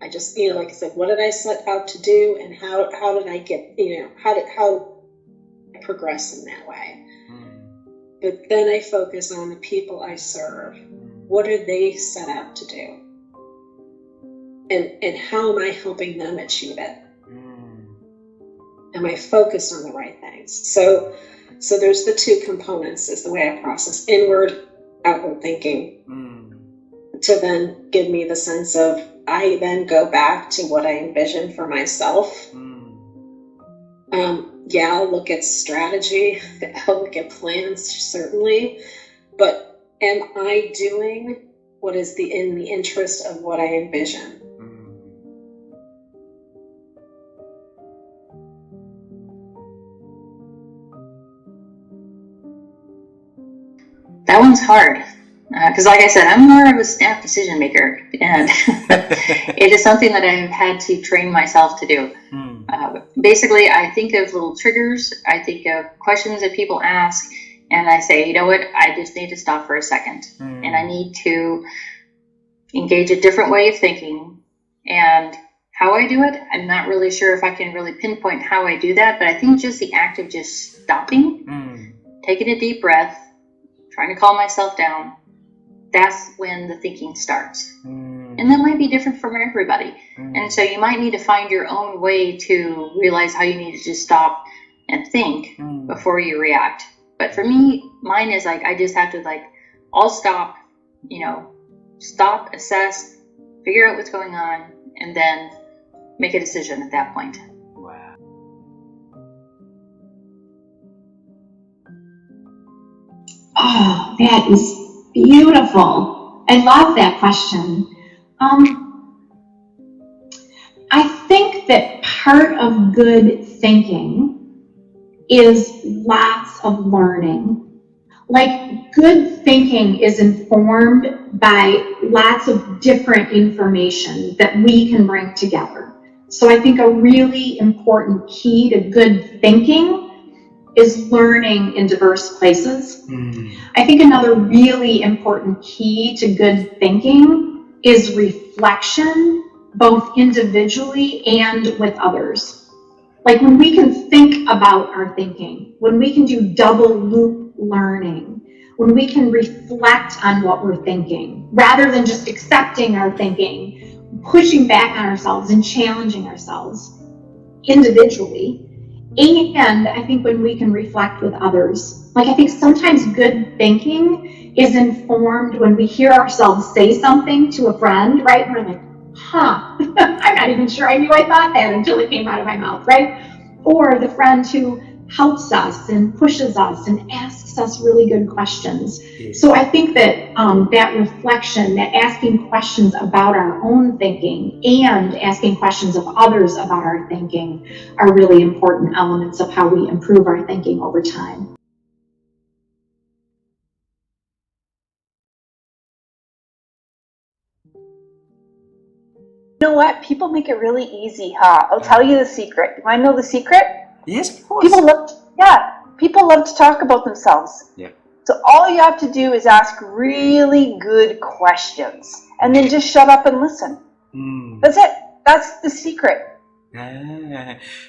I just, like I said, what did I set out to do, and how did I get, how I progress in that way? But then I focus on the people I serve. What are they set out to do? And how am I helping them achieve it? Am I focused on the right things? So there's the two components, is the way I process inward, outward thinking, to then give me the sense of, I then go back to what I envision for myself. I'll look at strategy, I'll look at plans, certainly, but am I doing what is in the interest of what I envision? That one's hard, because like I said, I'm more of a snap decision maker, and it is something that I've had to train myself to do. Basically, I think of little triggers, I think of questions that people ask, and I say, you know what, I just need to stop for a second, and I need to engage a different way of thinking. And how I do it, I'm not really sure if I can really pinpoint how I do that, but I think just the act of just stopping, taking a deep breath, trying to calm myself down, that's when the thinking starts. And that might be different from everybody. And so you might need to find your own way to realize how you need to just stop and think before you react. But for me, mine is like, I just have to I'll stop, stop, assess, figure out what's going on, and then make a decision at that point. Oh, that is beautiful. I love that question. I think that part of good thinking is lots of learning. Like, good thinking is informed by lots of different information that we can bring together. So I think a really important key to good thinking is learning in diverse places. I think another really important key to good thinking is reflection, both individually and with others. Like, when we can think about our thinking, when we can do double loop learning, when we can reflect on what we're thinking, rather than just accepting our thinking, pushing back on ourselves and challenging ourselves individually. And I think when we can reflect with others, like, I think sometimes good thinking is informed when we hear ourselves say something to a friend, right? And we're like, huh, I'm not even sure I knew I thought that until it came out of my mouth, right? Or the friend who helps us and pushes us and asks us really good questions. So I think that that reflection, that asking questions about our own thinking and asking questions of others about our thinking are really important elements of how we improve our thinking over time. You know what? People make it really easy, huh? I'll tell you the secret. You want to know the secret? Yes, of course. People love to talk about themselves. Yeah. So all you have to do is ask really good questions, and then just shut up and listen. That's it. That's the secret.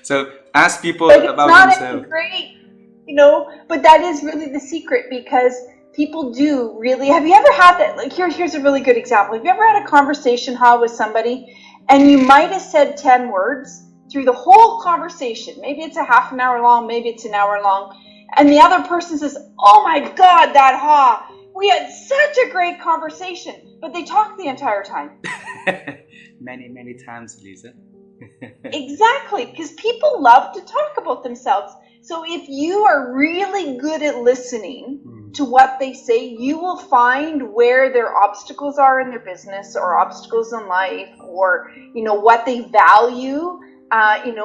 So ask people Like, about it's not themselves. any great, but that is really the secret, because people do really. Have you ever had that? Like, here's a really good example. Have you ever had a conversation, with somebody, and you might have said 10 words through the whole conversation? Maybe it's a half an hour long, maybe it's an hour long, and the other person says, "Oh my God, we had such a great conversation," but they talked the entire time. Many times, Lisa. Exactly, because people love to talk about themselves. So if you are really good at listening to what they say, you will find where their obstacles are in their business, or obstacles in life, or what they value.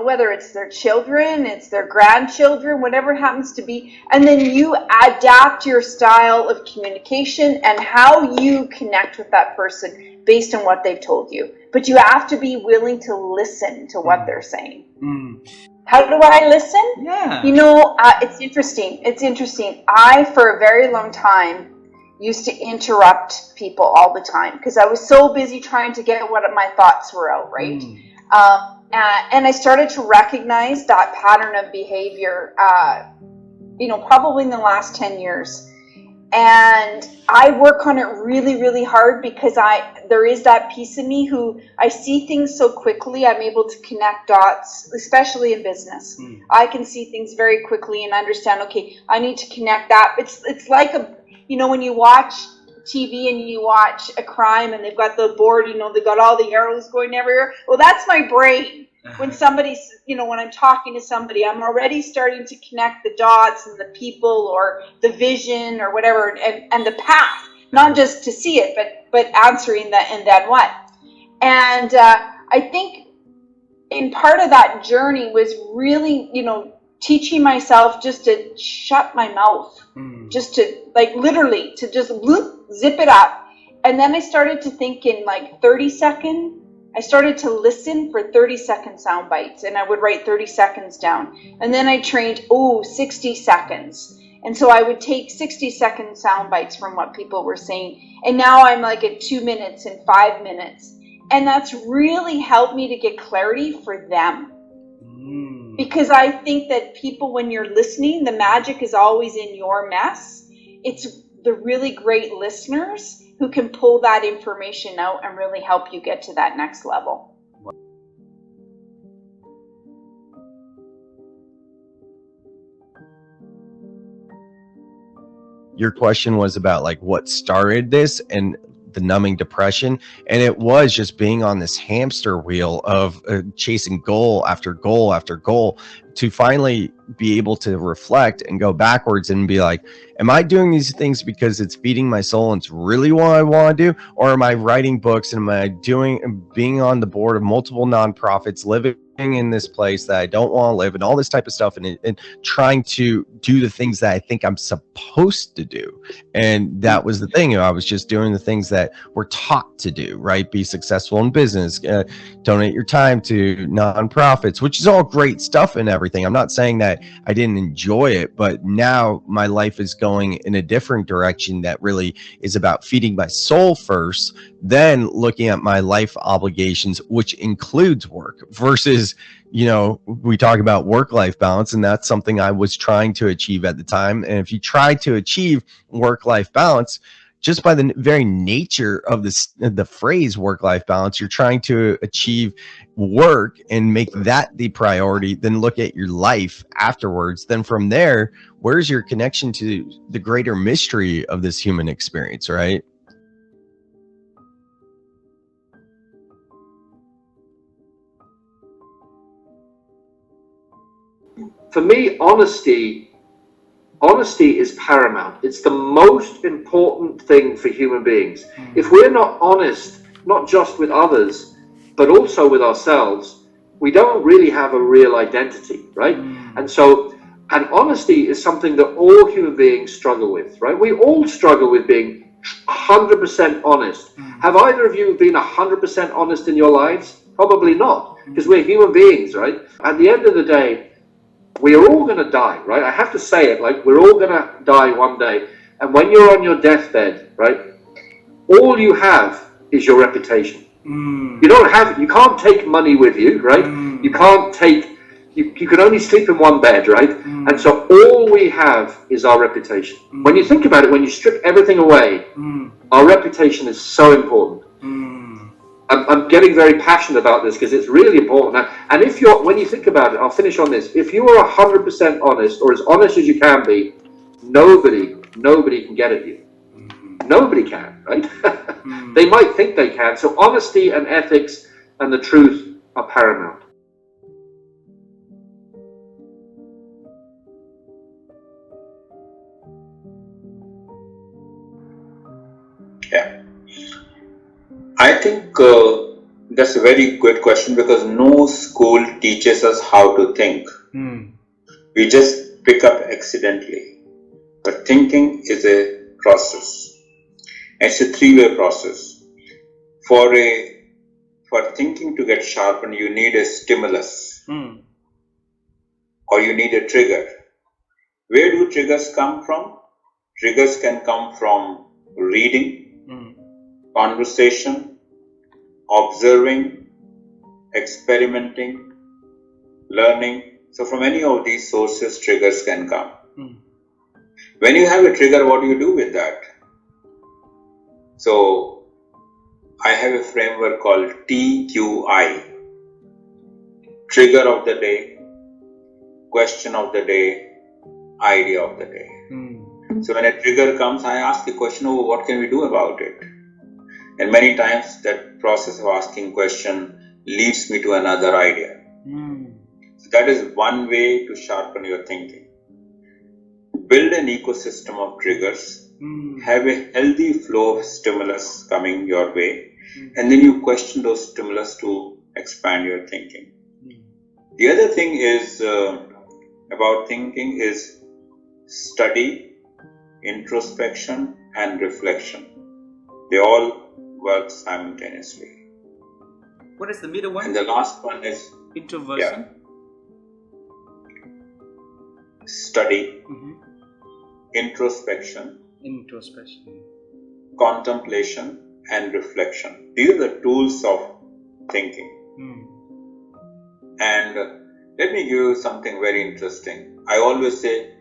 Whether it's their children, it's their grandchildren, whatever it happens to be, and then you adapt your style of communication and how you connect with that person based on what they've told you. But you have to be willing to listen to what they're saying. How do I listen? Yeah. It's interesting. I, for a very long time, used to interrupt people all the time because I was so busy trying to get what my thoughts were out, right? And I started to recognize that pattern of behavior, probably in the last 10 years. And I work on it really, really hard, because there is that piece of me who I see things so quickly. I'm able to connect dots, especially in business. I can see things very quickly and understand, okay, I need to connect that. It's like when you watch TV and you watch a crime and they've got the board, they've got all the arrows going everywhere. Well, that's my brain. When somebody's, when I'm talking to somebody, I'm already starting to connect the dots and the people or the vision or whatever, and the path, not just to see it, but answering that and then what. And I think in part of that journey was really, teaching myself just to shut my mouth, just to literally to just zip it up. And then I started to think in 30-second. I started to listen for 30-second sound bites, and I would write 30 seconds down. And then I trained 60 seconds. And so I would take 60-second sound bites from what people were saying. And now I'm at 2 minutes and 5 minutes. And that's really helped me to get clarity for them. Because I think that people, when you're listening, the magic is always in your mess. It's the really great listeners who can pull that information out and really help you get to that next level. Your question was about what started this, and the numbing depression. And it was just being on this hamster wheel of chasing goal after goal after goal, to finally be able to reflect and go backwards and be like, am I doing these things because it's feeding my soul and it's really what I want to do? Or am I writing books and am I being on the board of multiple nonprofits, living in this place that I don't want to live, and all this type of stuff, and trying to do the things that I think I'm supposed to do? And that was the thing. I was just doing the things that we're taught to do, right? Be successful in business, donate your time to nonprofits, which is all great stuff and everything. I'm not saying that I didn't enjoy it, but now my life is going in a different direction that really is about feeding my soul first, then looking at my life obligations, which includes work, versus, you know, we talk about work-life balance, and that's something I was trying to achieve at the time. And if you try to achieve work-life balance, just by the very nature of the phrase work-life balance, you're trying to achieve work and make that the priority, then look at your life afterwards. Then from there, where's your connection to the greater mystery of this human experience, right? For me, honesty is paramount. It's the most important thing for human beings. If we're not honest, not just with others, but also with ourselves, we don't really have a real identity, right? And honesty is something that all human beings struggle with, right? We all struggle with being 100% honest. Have either of you been 100% honest in your lives? Probably not, because we're human beings, right? At the end of the day, we are all going to die, right? I have to say it, like, we're all going to die one day. And when you're on your deathbed, right, all you have is your reputation. You can't take money with you, right? You can't take, you can only sleep in one bed, right? And so all we have is our reputation. When you think about it, when you strip everything away, our reputation is so important. I'm getting very passionate about this because it's really important. And if when you think about it, I'll finish on this. If you are 100% honest, or as honest as you can be, nobody can get at you. Nobody can, right? They might think they can. So honesty and ethics and the truth are paramount. Yeah. I think that's a very good question, because no school teaches us how to think. We just pick up accidentally. But thinking is a process. It's a three-way process. For thinking to get sharpened, you need a stimulus, or you need a trigger. Where do triggers come from? Triggers can come from reading, conversation, observing, experimenting, learning. So from any of these sources, triggers can come. When you have a trigger, what do you do with that? So I have a framework called TQI. Trigger of the day, question of the day, idea of the day. So when a trigger comes, I ask the question, oh, what can we do about it? And many times that process of asking question leads me to another idea. So that is one way to sharpen your thinking. Build an ecosystem of triggers, have a healthy flow of stimulus coming your way, and then you question those stimulus to expand your thinking. The other thing is about thinking is study, introspection, and reflection. They all work simultaneously. What is the middle one? And the last one is introversion. Study, introspection, contemplation, and reflection. These are the tools of thinking. And let me give you something very interesting. I always say,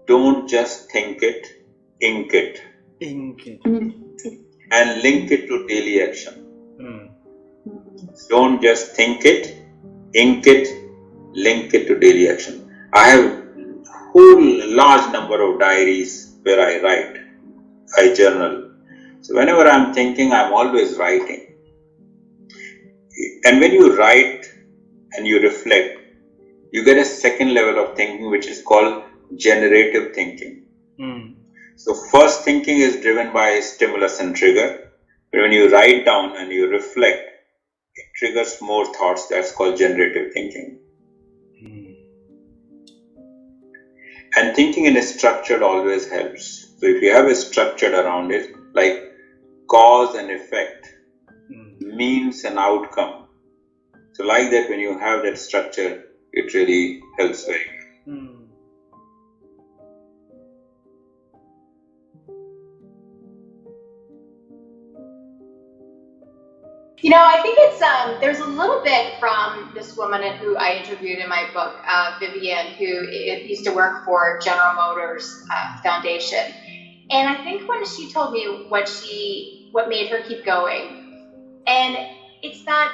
don't just think it, ink it. And link it to daily action. Don't just think it, ink it, link it to daily action. I have a whole large number of diaries where I write, I journal. So whenever I'm thinking, I'm always writing. And when you write and you reflect, you get a second level of thinking, which is called generative thinking. So first thinking is driven by stimulus and trigger. But when you write down and you reflect, it triggers more thoughts. That's called generative thinking. And thinking in a structure always helps. So if you have a structure around it, like cause and effect, means and outcome. So like that, when you have that structure, it really helps very well. You know, I think it's, there's a little bit from this woman who I interviewed in my book, Vivian, who used to work for General Motors Foundation. And I think when she told me what made her keep going, and it's that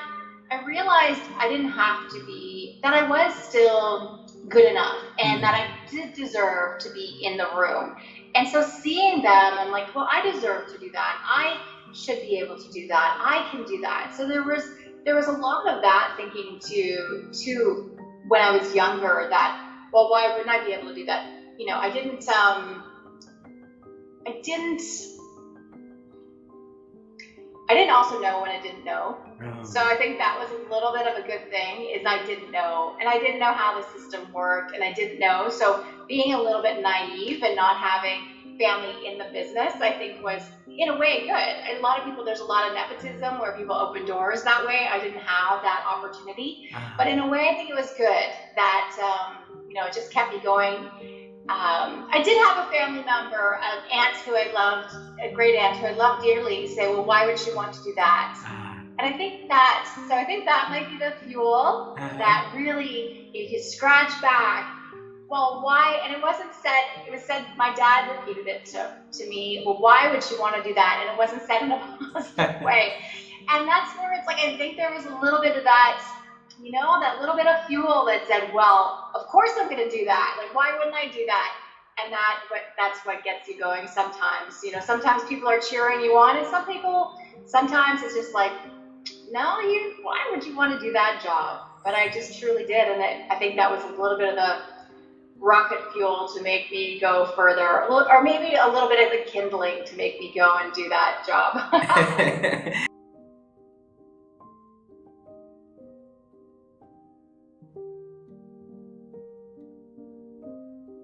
I realized I didn't have to be, that I was still good enough and that I did deserve to be in the room. And so seeing them, I'm like, well, I deserve to do that. I should be able to do that. I can do that. So there was a lot of that thinking to when I was younger that, well, why wouldn't I be able to do that? You know, I didn't also know when I didn't know. So I think that was a little bit of a good thing, is I didn't know. And I didn't know how the system worked, and I didn't know. So being a little bit naive and not having family in the business, I think was, in a way, good. And a lot of people, there's a lot of nepotism where people open doors that way. I didn't have that opportunity. But in a way, I think it was good that, you know, it just kept me going. I did have a family member, an aunt who I loved, a great aunt who I loved dearly, say, well, why would she want to do that? And I think that might be the fuel that really, if you scratch back, well, why? And it wasn't said, it was said, my dad repeated it to me, well, why would she want to do that? And it wasn't said in a positive way. And that's where it's like, I think there was a little bit of that, you know, that little bit of fuel that said, well, of course I'm going to do that. Like, why wouldn't I do that? And that's what gets you going sometimes. You know, sometimes people are cheering you on, and sometimes it's just like, no, why would you want to do that job? But I just truly did. And I think that was a little bit of the rocket fuel to make me go further, or maybe a little bit of the kindling to make me go and do that job.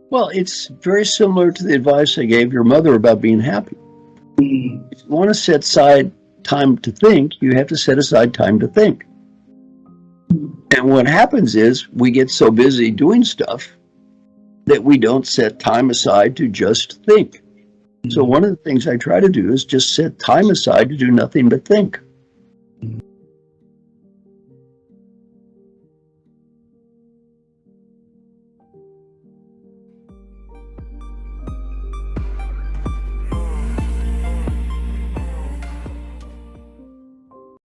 Well, it's very similar to the advice I gave your mother about being happy. If you want to set aside time to think, you have to set aside time to think. And what happens is we get so busy doing stuff that we don't set time aside to just think. So one of the things I try to do is just set time aside to do nothing but think.